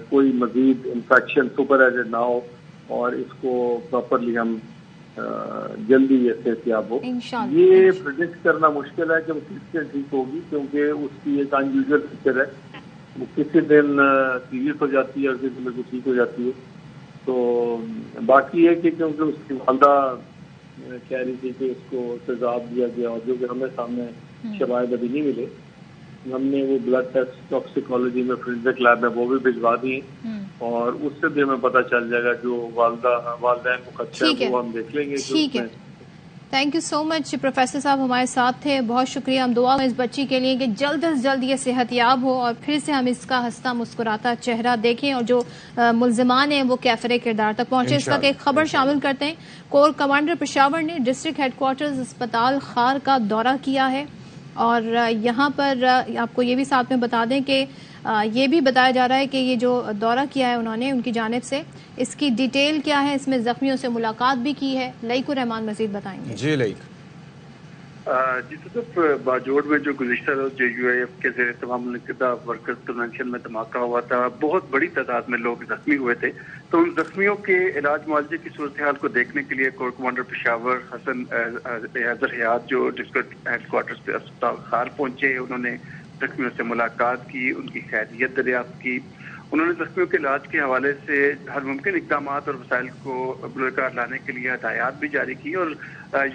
[SPEAKER 12] کوئی مزید انفیکشن سپر ایڈڈ نہ ہو اور اس کو پراپرلی ہم جلدی یہ صحتیاب ہو. یہ پریڈکٹ کرنا مشکل ہے کہ وہ کس سے ٹھیک ہوگی، کیونکہ اس کی ایک انیوژل فیچر ہے، وہ کسی دن سیریس ہو جاتی ہے اور کسی دن وہ ٹھیک ہو جاتی ہے. تو باقی ہے کہ کیونکہ اس کی والدہ کہہ رہی تھی کہ اس کو تیزاب دیا گیا اور جو کہ ہمیں سامنے شواہد ابھی نہیں ملے. ہم نے وہ بلڈ ٹیسٹ ٹاکسیکالوجی میں فورینسک لیب ہے وہ بھی بھجوا دیے اور اس سے بھی ہمیں پتہ چل جائے گا جو والدین کو خدشہ ہے وہ ہم دیکھ لیں گے.
[SPEAKER 3] ٹھیک ہے، thank you so much professor صاحب، ہمارے ساتھ تھے، بہت شکریہ. ہم دعا میں اس بچی کے لیے کہ جلد از جلد یہ صحت یاب ہو اور پھر سے ہم اس کا ہنستا مسکراتا چہرہ دیکھیں اور جو ملزمان ہیں وہ کیفر کردار تک پہنچے. اس وقت ایک خبر شامل کرتے ہیں. کور کمانڈر پشاور نے ڈسٹرکٹ ہیڈ کوارٹرز اسپتال خار کا دورہ کیا ہے اور یہاں پر آپ کو یہ بھی ساتھ میں بتا دیں کہ یہ بھی بتایا جا رہا ہے کہ یہ جو دورہ کیا ہے انہوں نے ان کی جانب سے، اس کی ڈیٹیل کیا ہے، اس میں زخمیوں سے ملاقات بھی کی ہے. لئیک الرحمان مزید بتائیں گے.
[SPEAKER 1] جی لئیک.
[SPEAKER 13] جی صدف، باجوڑ میں جو گزشتہ روز JUIF کے زیر تمام منعقدہ ورکرز کنونشن میں دھماکہ ہوا تھا، بہت بڑی تعداد میں لوگ زخمی ہوئے تھے. تو ان زخمیوں کے علاج معالجے کی صورتحال کو دیکھنے کے لیے کور کمانڈر پشاور حسن اظہر حیات جو ڈسٹرکٹ ہیڈ کوارٹرز پہ اسپتال خار پہنچے، انہوں نے زخمیوں سے ملاقات کی، ان کی خیریت دریافت کی. انہوں نے زخمیوں کے علاج کے حوالے سے ہر ممکن اقدامات اور وسائل کو بروکار لانے کے لیے ہدایات بھی جاری کی اور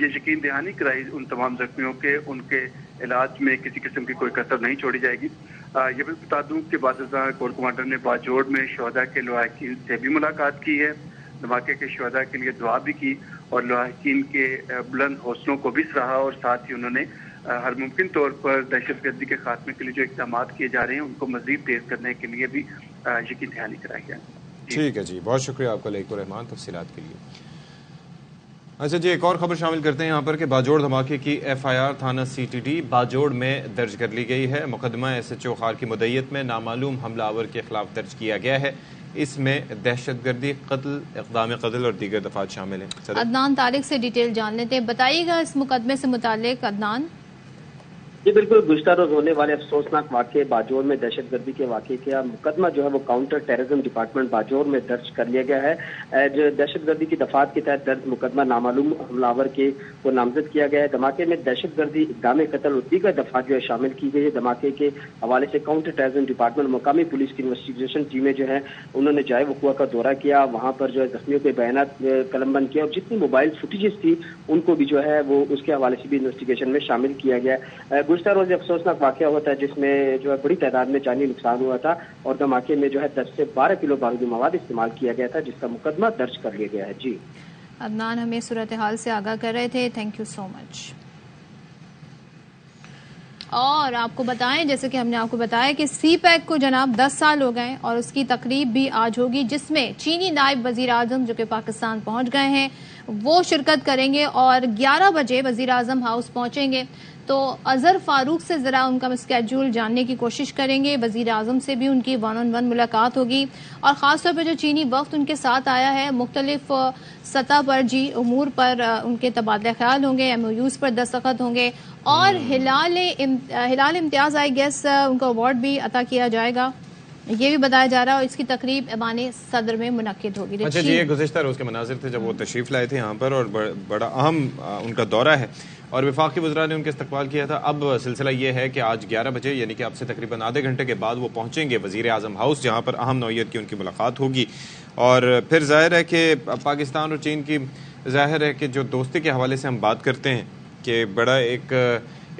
[SPEAKER 13] یہ یقین دہانی کرائی ان تمام زخمیوں کے ان کے علاج میں کسی قسم کی کوئی کسر نہیں چھوڑی جائے گی. یہ بھی بتا دوں کہ بعد ازاں کور کمانڈر نے باجوڑ میں شہداء کے لواحقین سے بھی ملاقات کی ہے، دھماکے کے شہداء کے لیے دعا بھی کی اور لواحقین کے بلند حوصلوں کو بھی سراہا اور ساتھ ہی انہوں نے ہر ممکن طور پر دہشت گردی کے خاتمے کے لیے جو اقدامات کیے جا رہے ہیں ان کو مزید تیز کرنے کے لیے بھی یقین دہانی کرائی ہے.
[SPEAKER 1] ٹھیک ہے جی، بہت شکریہ آپ کا لئیک الرحمان تفصیلات کے لیے. اچھا جی، ایک اور خبر شامل کرتے ہیں یہاں پر کہ باجوڑ دھماکے کی FIR تھانہ CTD باجوڑ میں درج کر لی گئی ہے. مقدمہ SHO خار کی مدعیت میں نامعلوم حملہ آور کے خلاف درج کیا گیا ہے. اس میں دہشت گردی، قتل، اقدام قتل اور دیگر دفعات شامل ہیں.
[SPEAKER 3] عدنان طارق سے ڈیٹیل جان لیتے ہیں، بتائیے گا اس مقدمے سے متعلق. عدنان
[SPEAKER 14] جی بالکل، گزشتہ روز ہونے والے افسوسناک واقعے باجوڑ میں دہشت گردی کے واقعے کا مقدمہ جو ہے وہ کاؤنٹر ٹیررزم ڈپارٹمنٹ باجوڑ میں درج کر لیا گیا ہے. جو دہشت گردی کی دفعات کے تحت درج مقدمہ نامعلوم حملہ آور کے کو نامزد کیا گیا ہے. دھماکے میں دہشت گردی، اقدام قتل اور دیگر دفعات جو ہے شامل کی گئی ہے. دھماکے کے حوالے سے کاؤنٹر ٹیررزم ڈپارٹمنٹ مقامی پولیس کی انویسٹیگیشن ٹیمیں جو ہیں انہوں نے جائے وقوع کا دورہ کیا، وہاں پر جو ہے زخمیوں کے بیانات قلم بند کیا اور جتنی موبائل فوٹیجز تھی ان کو بھی جو ہے وہ اس کے حوالے سے بھی انویسٹیگیشن میں شامل کیا گیا. گزشتہ روز افسوسناک واقعہ ہوتا ہے جس میں جو ہے بڑی تعداد میں جانی نقصان ہوا تھا اور دھماکے میں جو ہے 10 سے 12 کلو بارودی مواد استعمال کیا گیا تھا جس کا مقدمہ درج کر لیا گیا ہے. جی
[SPEAKER 3] عدنان ہمیں صورتحال سے آگاہ کر رہے تھے، تھینک یو سو مچ. اور آپ کو بتائیں، جیسے کہ ہم نے آپ کو بتایا کہ سی پیک کو جناب 10 سال ہو گئے اور اس کی تقریب بھی آج ہوگی جس میں چینی نائب وزیر اعظم جو کہ پاکستان پہنچ گئے ہیں وہ شرکت کریں گے اور 11 بجے وزیر اعظم ہاؤس پہنچیں گے. تو اظہر فاروق سے ذرا ان کا اسکیڈول جاننے کی کوشش کریں گے. وزیر اعظم سے بھی ان کی 1-on-1 ملاقات ہوگی اور خاص طور پہ جو چینی وفد ان کے ساتھ آیا ہے مختلف سطح پر امور پر ان کے تبادلہ خیال ہوں گے، MOUs پر دستخط ہوں گے اور ہلال امتیاز آئی گیس ان کو ایوارڈ بھی عطا کیا جائے گا، یہ بھی بتایا جا رہا ہے. اور اس کی تقریب ایوان صدر میں منعقد ہوگی.
[SPEAKER 1] اچھا جی، یہ گزشتہ روز کے مناظر تھے جب وہ تشریف لائے تھے یہاں پر اور بڑا اہم ان کا دورہ ہے اور وفاقی وزراء نے ان کا استقبال کیا تھا. اب سلسلہ یہ ہے کہ آج 11 بجے یعنی کہ اب سے تقریباً آدھے گھنٹے کے بعد وہ پہنچیں گے وزیر اعظم ہاؤس جہاں پر اہم نوعیت کی ان کی ملاقات ہوگی. اور پھر ظاہر ہے کہ پاکستان اور چین کی ظاہر ہے کہ جو دوستی کے حوالے سے ہم بات کرتے ہیں کہ بڑا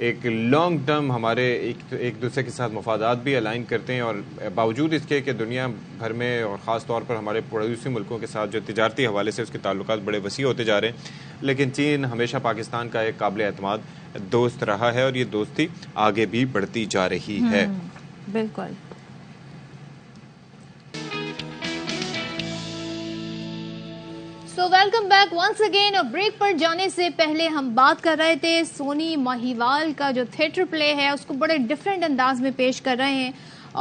[SPEAKER 1] ایک لانگ ٹرم ہمارے ایک دوسرے کے ساتھ مفادات بھی الائن کرتے ہیں اور باوجود اس کے کہ دنیا بھر میں اور خاص طور پر ہمارے پڑوسی ملکوں کے ساتھ جو تجارتی حوالے سے اس کے تعلقات بڑے وسیع ہوتے جا رہے ہیں، لیکن چین ہمیشہ پاکستان کا ایک قابل اعتماد دوست رہا ہے اور یہ دوستی آگے بھی بڑھتی جا رہی ہے.
[SPEAKER 3] بالکل. So welcome back once again. اور بریک پر جانے سے پہلے ہم بات کر رہے تھے سونی ماہیوال کا جو تھیٹر پلے ہے اس کو بڑے ڈفرینٹ انداز میں پیش کر رہے ہیں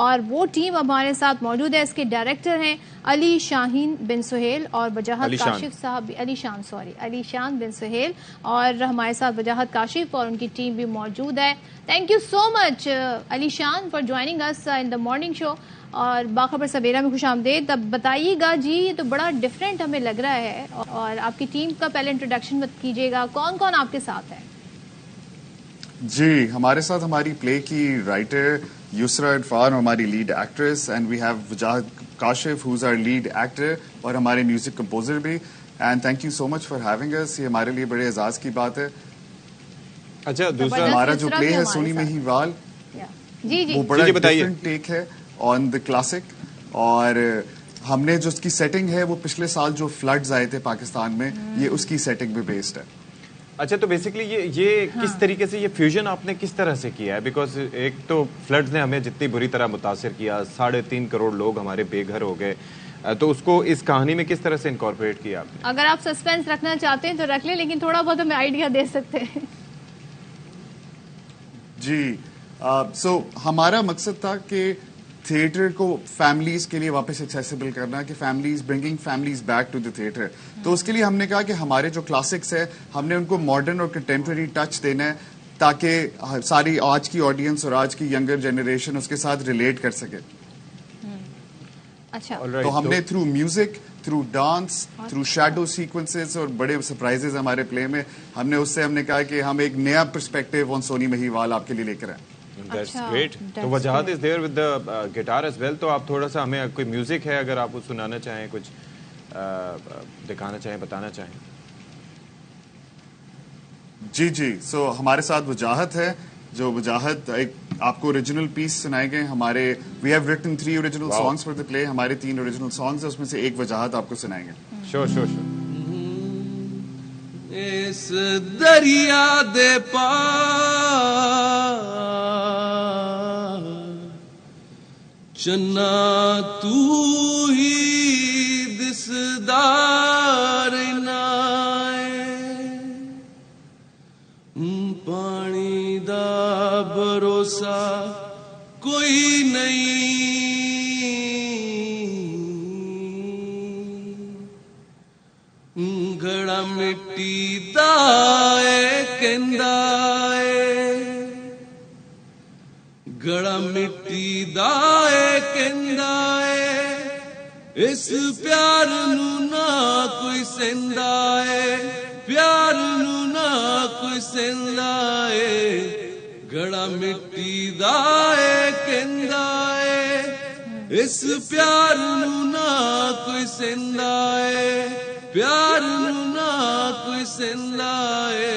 [SPEAKER 3] اور وہ ٹیم ہمارے ساتھ موجود ہے. اس کے ڈائریکٹر ہیں علی شاہین بن سہیل اور وجاہت کاشف صاحب، علی شان بن سہیل اور ہمارے ساتھ وجاہت کاشف اور ان کی ٹیم بھی موجود ہے. Thank you so much Ali Shan for joining us in the morning show اور باخبر سویرا میں خوش آمدید. اب بتائیے گا جی، یہ تو بڑا ڈفرینٹ ہمیں لگ رہا ہے اور آپ کی ٹیم کا پہلے انٹروڈکشن کیجیے گا، کون کون آپ کے ساتھ ہے؟
[SPEAKER 15] جی ہمارے ساتھ ہماری پلے کی رائٹر یسرا عرفان اور ہماری lead actress and we have Wajahat Kashif who's our lead actor اور ہمارے میوزک کمپوزر بھی. And thank you so much for having us. یہ ہمارے لیے بڑے اعزاز کی بات ہے.
[SPEAKER 1] اچھا دوسرا
[SPEAKER 15] ہمارا جو پلے ہے سونی مہیوال وہ بڑا ڈفرنٹ ٹیک ہے آن دا کلاسک اور ہم نے جو اس کی سیٹنگ ہے وہ پچھلے سال جو فلڈز آئے تھے پاکستان میں یہ اس کی سیٹنگ پہ بیسڈ ہے.
[SPEAKER 1] اچھا تو بیسکلی یہ کس طریقے سے یہ فیوژن آپ نے کس طرح سے کیا ہے؟ بیکاز ایک تو فلڈز نے ہمیں جتنی بری طرح متاثر کیا، 3.5 کروڑ لوگ ہمارے بے گھر ہو گئے، تو اس کو اس کہانی میں کس طرح سے انکارپوریٹ کیا آپ نے؟
[SPEAKER 3] اگر آپ سسپینس رکھنا چاہتے ہیں تو رکھ لیں لیکن تھوڑا بہت ہمیں آئیڈیا دے سکتے ہیں.
[SPEAKER 15] جی سو ہمارا مقصد تھا کہ تھیٹر کو فیملیز کے لیے واپس ایکسیسیبل کرنا، کہ families bringing families back to the theatre. تو اس کے لیے ہم نے کہا کہ ہمارے جو کلاسکس ہے ہم نے ان کو ماڈرن اور کنٹمپرری ٹچ دینا ہے تاکہ ساری آج کی آڈینس اور آج کی ینگر جنریشن اس کے ساتھ ریلیٹ کر سکے.
[SPEAKER 3] اچھا
[SPEAKER 15] تو ہم نے through music, through dance, through shadow sequences اور بڑے سرپرائزز ہمارے پلے میں ہم نے کہا کہ ہم ایک نیا پرسپیکٹو آن سونی مہیوال آپ کے لیے لے کر آئے.
[SPEAKER 1] That's great. تو وجاہت is there with the guitar as well. تو آپ تھوڑا سا ہمیں کوئی میوزک ہے اگر آپ سنانا چاہیں، کچھ دکھانا چاہیں، بتانا چاہیں.
[SPEAKER 15] جی سو ہمارے ساتھ وجاہت ہے، جو وجاہت ایک آپ کو اوریجنل پیس سنائے گئے. ہمارے we have written 3 original songs for the play. ہمارے 3 اوریجنل سانگس ہیں، اس میں سے ایک وجاہت آپ کو سنائیں گے.
[SPEAKER 1] شور
[SPEAKER 16] اس دریا دے پار چنا تو ہی دسدار نائے پانی دا بھروسہ کوئی نہیں گھڑا مٹی دا کہندا اے ਕਹਿੰਦਾ ਏ ਇਸ ਪਿਆਰ ਨੂੰ ਨਾ ਕੋਈ ਸਹਿੰਦਾ ਏ ਪਿਆਰ ਨੂੰ ਨਾ ਕੋਈ ਸਹਿੰਦਾ ਏ ਗੜਾ ਮਿੱਟੀ ਦਾ ਏ ਕਹਿੰਦਾ ਏ ਇਸ ਪਿਆਰ ਨੂੰ ਨਾ ਕੋਈ ਸਹਿੰਦਾ ਏ ਪਿਆਰ ਨੂੰ ਨਾ ਕੋਈ ਸਹਿੰਦਾ ਏ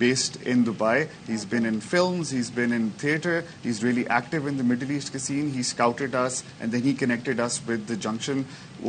[SPEAKER 15] based in Dubai. He's been in films, he's been in theater, he's really active in the Middle East scene. He scouted us and then he connected us with the Junction.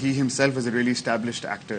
[SPEAKER 15] he himself is a really established actor,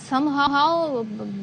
[SPEAKER 3] somehow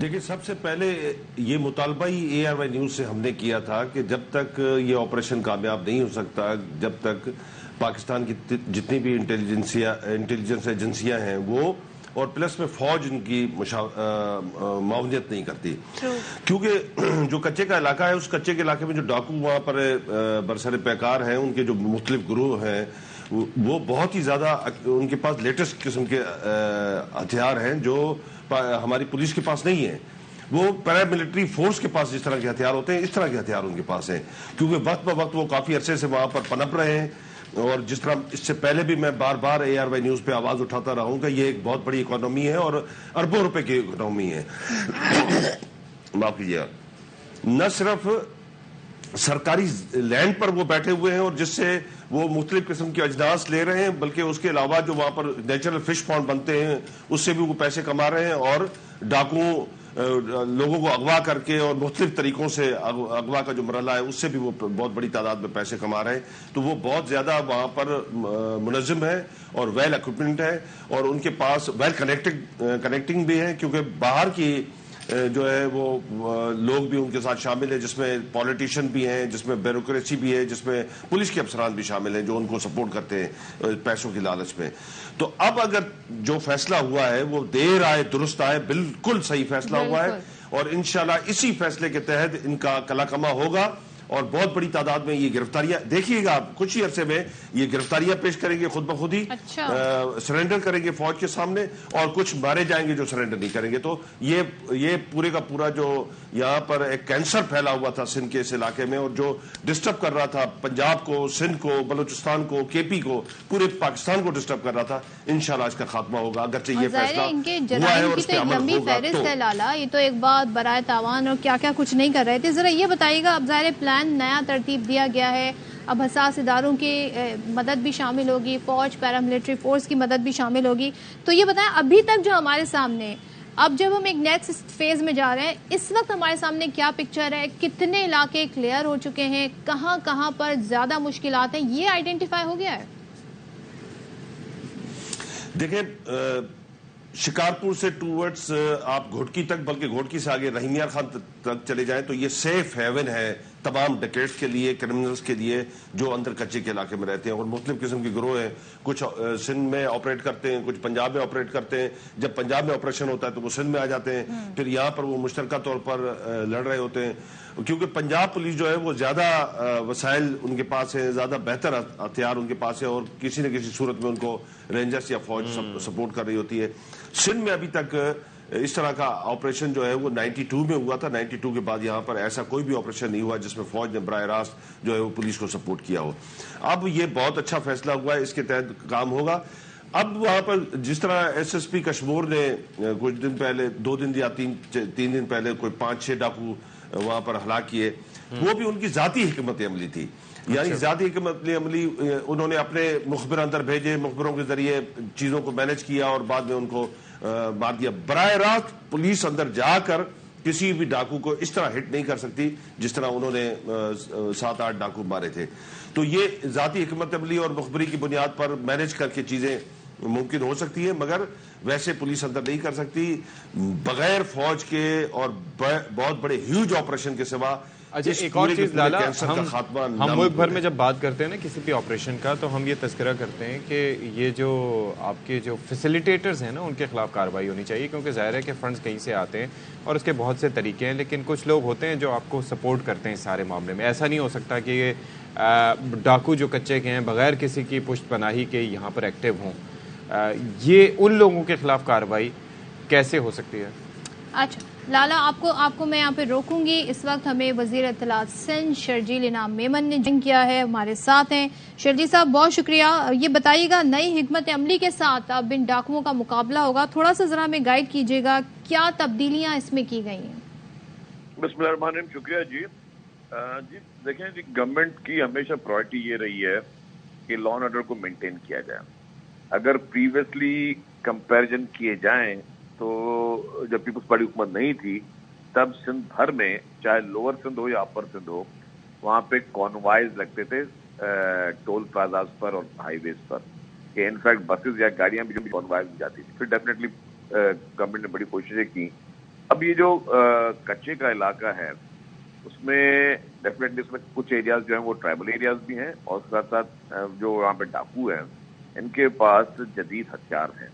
[SPEAKER 17] دیکھیں سب سے پہلے یہ مطالبہ ہی ARY news سے ہم نے کیا تھا کہ جب تک یہ آپریشن کامیاب نہیں ہو سکتا، جب تک پاکستان کی جتنی بھی انٹیلیجنس ایجنسیاں ہیں وہ اور پلس میں فوج ان کی معاونت نہیں کرتی، کیونکہ جو کچے کا علاقہ ہے اس کچے کے علاقے میں جو ڈاکو وہاں پر برسر پیکار ہیں، ان کے جو مختلف گروہ ہیں وہ بہت ہی زیادہ، ان کے پاس لیٹسٹ قسم کے ہتھیار ہیں جو ہماری پولیس کے پاس نہیں ہے. وہ پیراملٹری فورس کے پاس جس طرح کے ہتھیار ہوتے ہیں اس طرح کے ہتھیار ان کے پاس ہیں، کیونکہ وقت بہ وقت وہ کافی عرصے سے وہاں پر پنپ رہے ہیں. اور جس طرح اس سے پہلے بھی میں بار بار ARY نیوز پہ آواز اٹھاتا رہا ہوں کہ یہ ایک بہت بڑی اکانومی ہے اور اربوں روپے کی اکانومی ہے. معاف کیجیے گا، نہ صرف سرکاری لینڈ پر وہ بیٹھے ہوئے ہیں اور جس سے وہ مختلف قسم کے اجناس لے رہے ہیں، بلکہ اس کے علاوہ جو وہاں پر نیچرل فش پانڈ بنتے ہیں اس سے بھی وہ پیسے کما رہے ہیں، اور ڈاکوؤں لوگوں کو اغوا کر کے اور مختلف طریقوں سے اغوا کا جو مرحلہ ہے اس سے بھی وہ بہت بڑی تعداد میں پیسے کما رہے ہیں. تو وہ بہت زیادہ وہاں پر منظم ہے اور ویل اکوپمنٹ ہے، اور ان کے پاس ویل کنیکٹنگ بھی ہے، کیونکہ باہر کی جو ہے وہ لوگ بھی ان کے ساتھ شامل ہیں، جس میں پولیٹیشین بھی ہیں، جس میں بیوروکریسی بھی ہے، جس میں پولیس کے افسران بھی شامل ہیں جو ان کو سپورٹ کرتے ہیں پیسوں کی لالچ میں. تو اب اگر جو فیصلہ ہوا ہے وہ دیر آئے درست آئے، بالکل صحیح فیصلہ ہوا ہے، اور انشاءاللہ اسی فیصلے کے تحت ان کا کلا کما ہوگا، اور بہت بڑی تعداد میں یہ گرفتاریاں دیکھیے گا آپ کچھ ہی عرصے میں یہ گرفتاریاں پیش کریں گے خود بخود ہی، سرنڈر کریں گے فوج کے سامنے، اور کچھ مارے جائیں گے جو سرنڈر نہیں کریں گے. تو یہ پورے کا پورا جو یہاں پر ایک کینسر پھیلا ہوا تھا سندھ کے اس علاقے میں، اور جو ڈسٹرب کر رہا تھا پنجاب کو، سندھ کو، بلوچستان کو، KP کو، پورے پاکستان کو ڈسٹرب کر رہا تھا، انشاءاللہ اس کا خاتمہ ہوگا. اگرچہ یہ فیصلہ
[SPEAKER 3] ان کے
[SPEAKER 17] ہوا ہے
[SPEAKER 3] جرائم
[SPEAKER 17] اور
[SPEAKER 3] کی
[SPEAKER 17] اس
[SPEAKER 3] تو
[SPEAKER 17] پہ
[SPEAKER 3] ایک
[SPEAKER 17] عمل
[SPEAKER 3] لمبی
[SPEAKER 17] ہوگا
[SPEAKER 3] فہرست ہے لالا، یہ تو ایک بات برائے تاوان اور کیا کیا کچھ نہیں کر رہے تھے. ذرا یہ بتائیے گا، اب ظاہر پلان نیا ترتیب دیا گیا ہے، اب حساس اداروں کی مدد بھی شامل ہوگی، فوج پیراملٹری فورس کی مدد بھی شامل ہوگی. تو یہ بتائیں ابھی تک جو ہمارے سامنے، اب جب ہم ایک نیکسٹ فیز میں جا رہے ہیں، اس وقت ہمارے سامنے کیا پکچر ہے؟ کتنے علاقے کلیئر ہو چکے ہیں؟ کہاں کہاں پر زیادہ مشکلات ہیں؟ یہ آئیڈینٹیفائی ہو گیا ہے؟
[SPEAKER 17] دیکھیں شکارپور سے ٹوورڈز آپ گھوٹکی تک، بلکہ گھوٹکی سے آگے رحیم یار خان تک چلے جائیں تو یہ سیف ہیون ہے تمام ڈکیٹس کے لیے، کرمنلز کے لیے جو اندر کچے کے علاقے میں رہتے ہیں. اور مختلف قسم کے گروہ ہیں، کچھ سندھ میں آپریٹ کرتے ہیں، کچھ پنجاب میں آپریٹ کرتے ہیں. جب پنجاب میں آپریشن ہوتا ہے تو وہ سندھ میں آ جاتے ہیں، پھر یہاں پر وہ مشترکہ طور پر لڑ رہے ہوتے ہیں، کیونکہ پنجاب پولیس جو ہے وہ زیادہ وسائل ان کے پاس ہے، زیادہ بہتر ہتھیار ان کے پاس ہے، اور کسی نہ کسی صورت میں ان کو رینجرز یا فوج سپورٹ کر رہی ہوتی ہے. سندھ میں ابھی تک اس طرح کا آپریشن جو ہے وہ 92 میں ہوا تھا. 92 کے بعد یہاں پر ایسا کوئی بھی آپریشن نہیں ہوا جس میں فوج نے براہ راست جو ہے وہ پولیس کو سپورٹ کیا ہو. اب یہ بہت اچھا فیصلہ ہوا ہے، اس کے تحت کام ہوگا. اب وہاں پر جس طرح SSP کشمور نے کچھ دن پہلے، 2 دن یا 3 دن پہلے کوئی 5-6 ڈاکو وہاں پر ہلاک کیے، وہ بھی ان کی ذاتی حکمت عملی تھی. یعنی ذاتی حکمت عملی، انہوں نے اپنے مخبر اندر بھیجے، مخبروں کے ذریعے چیزوں کو مینج کیا اور بعد میں ان کو مار دیا. براہ راست پولیس اندر جا کر کسی بھی ڈاکو کو اس طرح ہٹ نہیں کر سکتی جس طرح انہوں نے 7-8 ڈاکو مارے تھے. تو یہ ذاتی حکمت عملی اور مخبری کی بنیاد پر مینج کر کے چیزیں ممکن ہو سکتی ہے، مگر ویسے پولیس اندر نہیں کر سکتی بغیر فوج کے اور بہت بڑے ہیوج آپریشن کے سوا.
[SPEAKER 18] اچھا ایک اور چیز لالا، ہم ملک بھر میں جب بات کرتے ہیں نا کسی بھی آپریشن کا تو ہم یہ تذکرہ کرتے ہیں کہ یہ جو آپ کے جو فیسیلیٹیٹرز ہیں نا ان کے خلاف کارروائی ہونی چاہیے، کیونکہ ظاہر ہے کہ فنڈز کہیں سے آتے ہیں اور اس کے بہت سے طریقے ہیں، لیکن کچھ لوگ ہوتے ہیں جو آپ کو سپورٹ کرتے ہیں اس سارے معاملے میں. ایسا نہیں ہو سکتا کہ یہ ڈاکو جو کچے کے ہیں بغیر کسی کی پشت پناہی کے یہاں پر ایکٹیو ہوں. یہ ان لوگوں کے خلاف کارروائی کیسے ہو سکتی ہے؟
[SPEAKER 3] اچھا لالا، آپ کو میں یہاں پہ روکوں گی. اس وقت ہمیں وزیر اطلاعات سندھ شرجیل انعام میمن نے جنگ کیا ہے، ہمارے ساتھ ہیں. شرجیل صاحب بہت شکریہ. یہ بتائیے گا نئی حکمت عملی کے ساتھ اب ان ڈاکوؤں کا مقابلہ ہوگا، تھوڑا سا ذرا ہمیں گائیڈ کیجیے گا کیا تبدیلیاں اس میں کی گئی ہیں؟
[SPEAKER 12] بسم اللہ الرحمن الرحیم. شکریہ جی. دیکھیں جی، گورنمنٹ کی ہمیشہ پرائرٹی یہ رہی ہے کہ لا اینڈ آرڈر کو مینٹین کیا جائے. اگر پریویسلی کمپیریزن کیے جائیں تو جب پیپلز پارٹی حکومت نہیں تھی تب سندھ بھر میں چاہے لوور سندھ ہو یا اپر سندھ ہو وہاں پہ کانوائز لگتے تھے ٹول پلازاز پر اور ہائی ویز پر، کہ انفیکٹ بسز یا گاڑیاں بھی کانوائز میں جاتی تھی. پھر ڈیفینیٹلی گورنمنٹ نے بڑی کوششیں کی.
[SPEAKER 19] اب یہ جو کچے کا علاقہ ہے اس میں ڈیفینیٹلی اس میں کچھ ایریاز جو ہیں وہ ٹرائبل ایریاز بھی ہیں، اور ساتھ ساتھ جو وہاں پہ ڈاکو ہیں ان کے پاس جدید ہتھیار ہیں.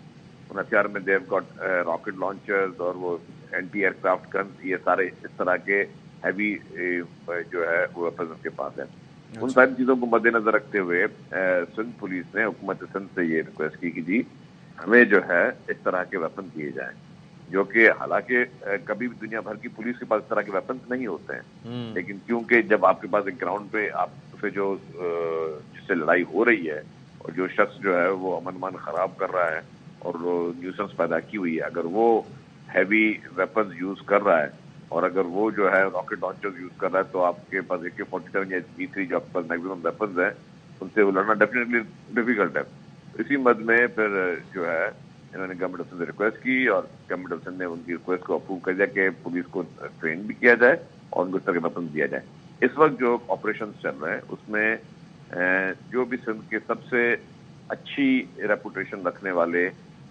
[SPEAKER 19] ان ہتھیار میں دیو گاٹ راکٹ لانچرز اور وہ اینٹی ایئر کرافٹ گنز، یہ سارے اس طرح کے ہیوی جو ہے وہ ویپنز ان کے پاس ہیں. ان ساری چیزوں کو مد نظر رکھتے ہوئے سندھ پولیس نے حکومت سندھ سے یہ ریکویسٹ کی کہ جی ہمیں جو ہے اس طرح کے ویپن دیے جائیں، جو کہ حالانکہ کبھی بھی دنیا بھر کی پولیس کے پاس اس طرح کے ویپنز نہیں ہوتے ہیں، لیکن کیونکہ جب آپ کے پاس ایک گراؤنڈ پہ آپ سے جو جس سے لڑائی ہو رہی ہے اور جو شخص جو ہے وہ امن خراب کر رہا ہے اور نیوسنس پیدا کی ہوئی ہے، اگر وہ ہیوی ویپنز یوز کر رہا ہے اور اگر وہ جو ہے راکٹ لانچرز یوز کر رہا ہے تو آپ کے پاس AK-47 یا B3 جو آپ کے پاس میکسیمم ویپنز ہیں ان سے وہ لڑنا ڈیفینیٹلی ڈیفیکلٹ ہے. اسی مد میں پھر جو ہے انہوں نے گورنمنٹ آف سندھ سے ریکویسٹ کی اور گورنمنٹ آف سندھ نے ان کی ریکویسٹ کو اپروو کر دیا کہ پولیس کو ٹرین بھی کیا جائے اور ان کو اس طرح کے ویپنز دیا جائے. اس وقت جو آپریشن چل رہے ہیں اس میں جو بھی سندھ کے سب سے اچھی ریپوٹیشن رکھنے والے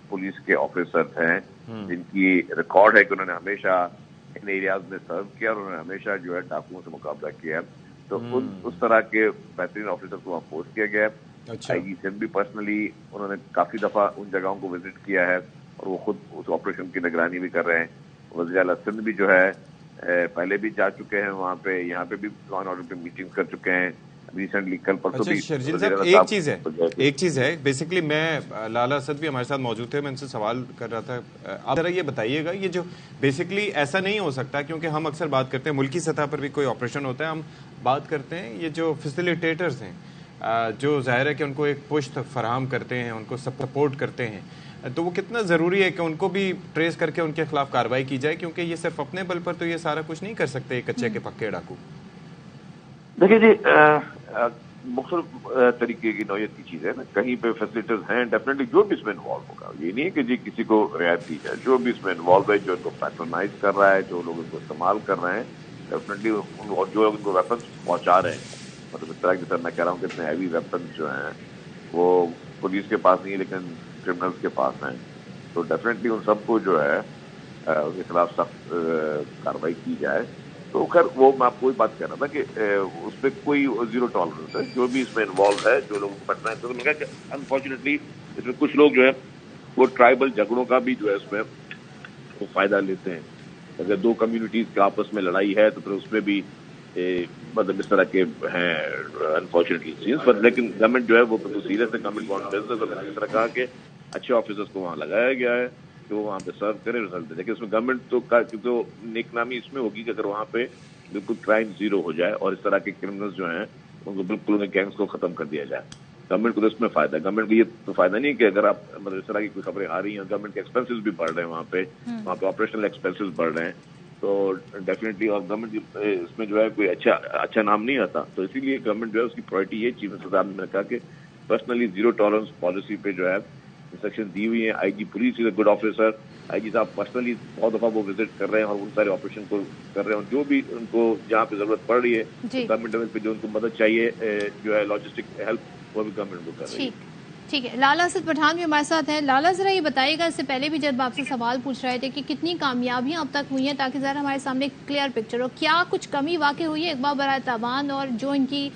[SPEAKER 19] پولیس کے آفیسرز ہیں جن کی ریکارڈ ہے کہ انہوں نے ہمیشہ ان ایریاز میں سرو کیا اور انہوں نے ہمیشہ جو ہے ڈاکوؤں سے مقابلہ کیا، تو اس طرح کے بہترین آفیسر کو وہاں پوسٹ کیا گیا ہے. آئی جی سندھ بھی پرسنلی انہوں نے کافی دفعہ ان جگہوں کو وزٹ کیا ہے اور وہ خود اس آپریشن کی نگرانی بھی کر رہے ہیں. وزیر اعلیٰ سندھ بھی جو ہے پہلے بھی جا چکے ہیں وہاں پہ، یہاں پہ بھی لا اینڈ آرڈر پہ میٹنگ کر چکے ہیں ریسنٹلی کل پرسوں بھی.
[SPEAKER 18] شرجیل صاحب ایک چیز ہے بیسیکلی میں لالا اسد بھی ہمارے ساتھ موجود تھے، میں ان سے سوال کر رہا تھا، آپ ذرا یہ بتائیے گا یہ جو بیسیکلی ایسا نہیں ہو سکتا کیونکہ ہم اکثر بات کرتے ہیں ملکی سطح پر بھی کوئی آپریشن ہوتا ہے، ہم بات کرتے ہیں یہ جو فیسیلیٹیٹرز ہیں جو ظاہر ہے کہ ان کو ایک پشت فراہم کرتے ہیں، ان کو سپورٹ کرتے ہیں، تو وہ کتنا ضروری ہے کہ ان کو بھی ٹریس کر کے ان کے خلاف کارروائی کی جائے کیونکہ یہ صرف اپنے بل پر تو یہ سارا کچھ نہیں کر سکتے کچے کے پکے ڈاکو.
[SPEAKER 19] دیکھیے جی مختلف طریقے کی نوعیت کی چیز ہے نا، کہیں پہ فیسیلیٹرز ہیں ڈیفینیٹلی جو بھی اس میں انوالو ہوگا، یہ نہیں ہے کہ جی کسی کو رعایت دی جائے، جو بھی اس میں انوالو ہے جو ان کو پیٹرنائز کر رہا ہے، جو لوگ ان کو استعمال کر رہے ہیں ڈیفینیٹلی، اور جو لوگ ان کو ویپنس پہنچا رہے ہیں، مطلب اس طرح کی سر میں کہہ رہا ہوں کہ اتنے ہیوی ویپنس جو ہیں وہ پولیس کے پاس نہیں لیکن کرمنلز کے پاس ہیں، تو ڈیفینیٹلی ان سب کو جو ہے ان کے خلاف سخت کارروائی کی جائے. تو خیر وہ میں آپ کو وہی بات کہہ رہا تھا کہ اس پہ کوئی زیرو ٹالرنس ہے، جو بھی اس میں انوالو ہے جو لوگ پڑھنا ہے. تو میں کہا کہ انفارچونیٹلی اس میں کچھ لوگ جو ہے وہ ٹرائبل جھگڑوں کا بھی جو ہے اس میں وہ فائدہ لیتے ہیں. اگر دو کمیونٹیز کے آپس میں لڑائی ہے تو پھر اس میں بھی مطلب اس طرح کے ہیں انفارچونیٹلی سینس، پر لیکن گورنمنٹ جو ہے وہ سیریس ہے، گورنمنٹ وانٹ بزنس، اور میں نے اس طرح کہا کہ اچھے آفیسرس کو وہاں لگایا گیا ہے کہ وہ وہاں پہ سرو کرے رزلٹ دے. لیکن اس میں گورنمنٹ تو کیونکہ نیک نامی اس میں ہوگی کہ اگر وہاں پہ بالکل کرائم زیرو ہو جائے اور اس طرح کے کرمنلز جو ہیں ان کو بالکل گینگس کو ختم کر دیا جائے. گورنمنٹ کو تو اس میں فائدہ ہے. گورنمنٹ کو یہ تو فائدہ نہیں کہ اگر آپ مطلب اس طرح کی کوئی خبریں آ رہی ہیں، گورنمنٹ کے ایکسپینسز بھی بڑھ رہے ہیں وہاں پہ آپریشنل ایکسپینسز بڑھ رہے ہیں، تو ڈیفینیٹلی اور گورنمنٹ اس میں جو ہے کوئی اچھا نام نہیں آتا. تو اسی لیے گورنمنٹ جو ہے اس کی پرائرٹی یہ چیف منسٹر صاحب نے کہا کہ پرسنلی زیرو ٹالرنس پالیسی پہ جو ہے انسٹرکشن دی ہوئی ہیں. I G police is a good officer, I G صاحب پرسنلی بہت دفعہ وہ وزٹ کر رہے ہیں اور ان سارے آپریشن کو کر رہے ہیں، اور جو بھی ان کو جہاں پہ ضرورت پڑ رہی ہے گورنمنٹ لیول پہ جو ان کو مدد چاہیے جو ہے لاجسٹک ہیلپ وہ بھی گورنمنٹ کو کر رہی ہے.
[SPEAKER 3] ٹھیک ہے، لالا اسد پٹھان بھی ہمارے ساتھ ہیں. لالا ذرا یہ بتائیے گا، اس سے پہلے بھی جب آپ سے سوال پوچھ رہے تھے کہ کتنی کامیابیاں اب تک ہوئی ہیں تاکہ ذرا ہمارے سامنے کلیئر پکچر ہو، کیا کچھ کمی واقع ہوئی ہے اقبال برائے تاوان، اور جو ان کی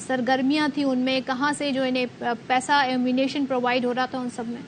[SPEAKER 3] سرگرمیاں تھیں ان میں کہاں سے جو انہیں پیسہ ایمونیشن پرووائڈ ہو رہا تھا ان سب میں؟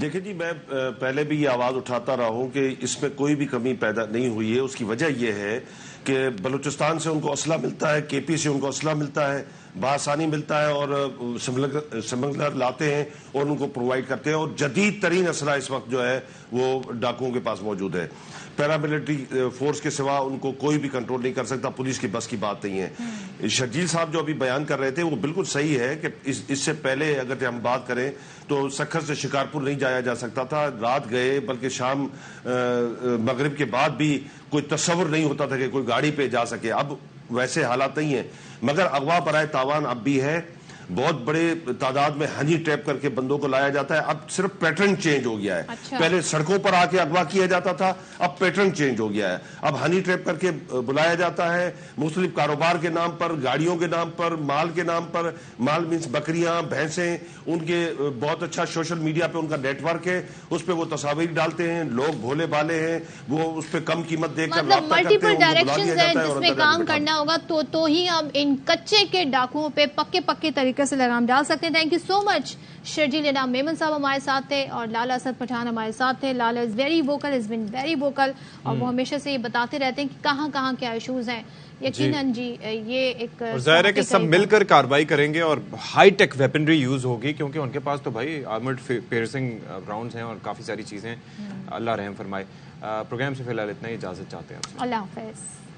[SPEAKER 17] دیکھیں جی میں پہلے بھی یہ آواز اٹھاتا رہا ہوں کہ اس میں کوئی بھی کمی پیدا نہیں ہوئی ہے. اس کی وجہ یہ ہے کہ بلوچستان سے ان کو اسلحہ ملتا ہے، کے پی سے ان کو اسلحہ ملتا ہے، بآسانی ملتا ہے، اور سمگلر لاتے ہیں اور ان کو پرووائڈ کرتے ہیں، اور جدید ترین اسلحہ اس وقت جو ہے وہ ڈاکوؤں کے پاس موجود ہے. پیراملٹری فورس کے سوا ان کو کوئی بھی کنٹرول نہیں کر سکتا، پولیس کی بس کی بات نہیں ہے. شرجیل صاحب جو ابھی بیان کر رہے تھے وہ بالکل صحیح ہے کہ اس سے پہلے اگر ہم بات کریں تو سکھر سے شکارپور نہیں جایا جا سکتا تھا، رات گئے بلکہ شام مغرب کے بعد بھی کوئی تصور نہیں ہوتا تھا کہ کوئی گاڑی پہ جا سکے. اب ویسے حالات نہیں ہیں، مگر اغوا برائے تاوان اب بھی ہے، بہت بڑے تعداد میں ہنی ٹریپ کر کے بندوں کو لایا جاتا ہے. اب صرف پیٹرن چینج ہو گیا ہے. پہلے سڑکوں پر آ کے اغوا کیا جاتا تھا, اب پیٹرن چینج ہو گیا ہے. اب ہنی ٹریپ کر کے بلایا جاتا ہے مختلف کاروبار کے نام پر, گاڑیوں کے نام پر, مال کے نام پر. مال مینس بکریاں, بھینسیں, ان کے بہت اچھا سوشل میڈیا پہ ان کا نیٹ ورک ہے, اس پہ وہ تصاویر ڈالتے ہیں. لوگ بھولے بھالے ہیں, وہ اس پہ کم قیمت دے کر
[SPEAKER 3] مطلب ملٹیپل ڈائریکشنز ہیں جس میں کام کرنا ہوگا تو ہی ہم ان کچے کے ڈاکوؤں پہ پکے طریقے سے لگام ڈال سکتے ہیں. تھینک یو سو مچ شرجیل انعام میمن صاحب ہمارے ساتھ تھے اور لالا اسد پٹھان ہمارے ساتھ تھے. Lala is very vocal, is been very vocal, اور وہ ہمیشہ سے یہ بتاتے رہتے ہیں کہ کہاں کیا ایشوز ہیں. یقیناً جی یہ ایک
[SPEAKER 18] ظاہر ہے کہ سب مل کر کارروائی کریں گے اور ہائی ٹیک ویپنری یوز ہوگی, کیونکہ ان کے پاس تو بھائی آرمرڈ پیئرسنگ راؤنڈز ہیں اور کافی ساری چیزیں. اللہ رحم فرمائے. پروگرام سے فی الحال اتنا ہی, اجازت چاہتے ہیں.
[SPEAKER 3] اللہ حافظ.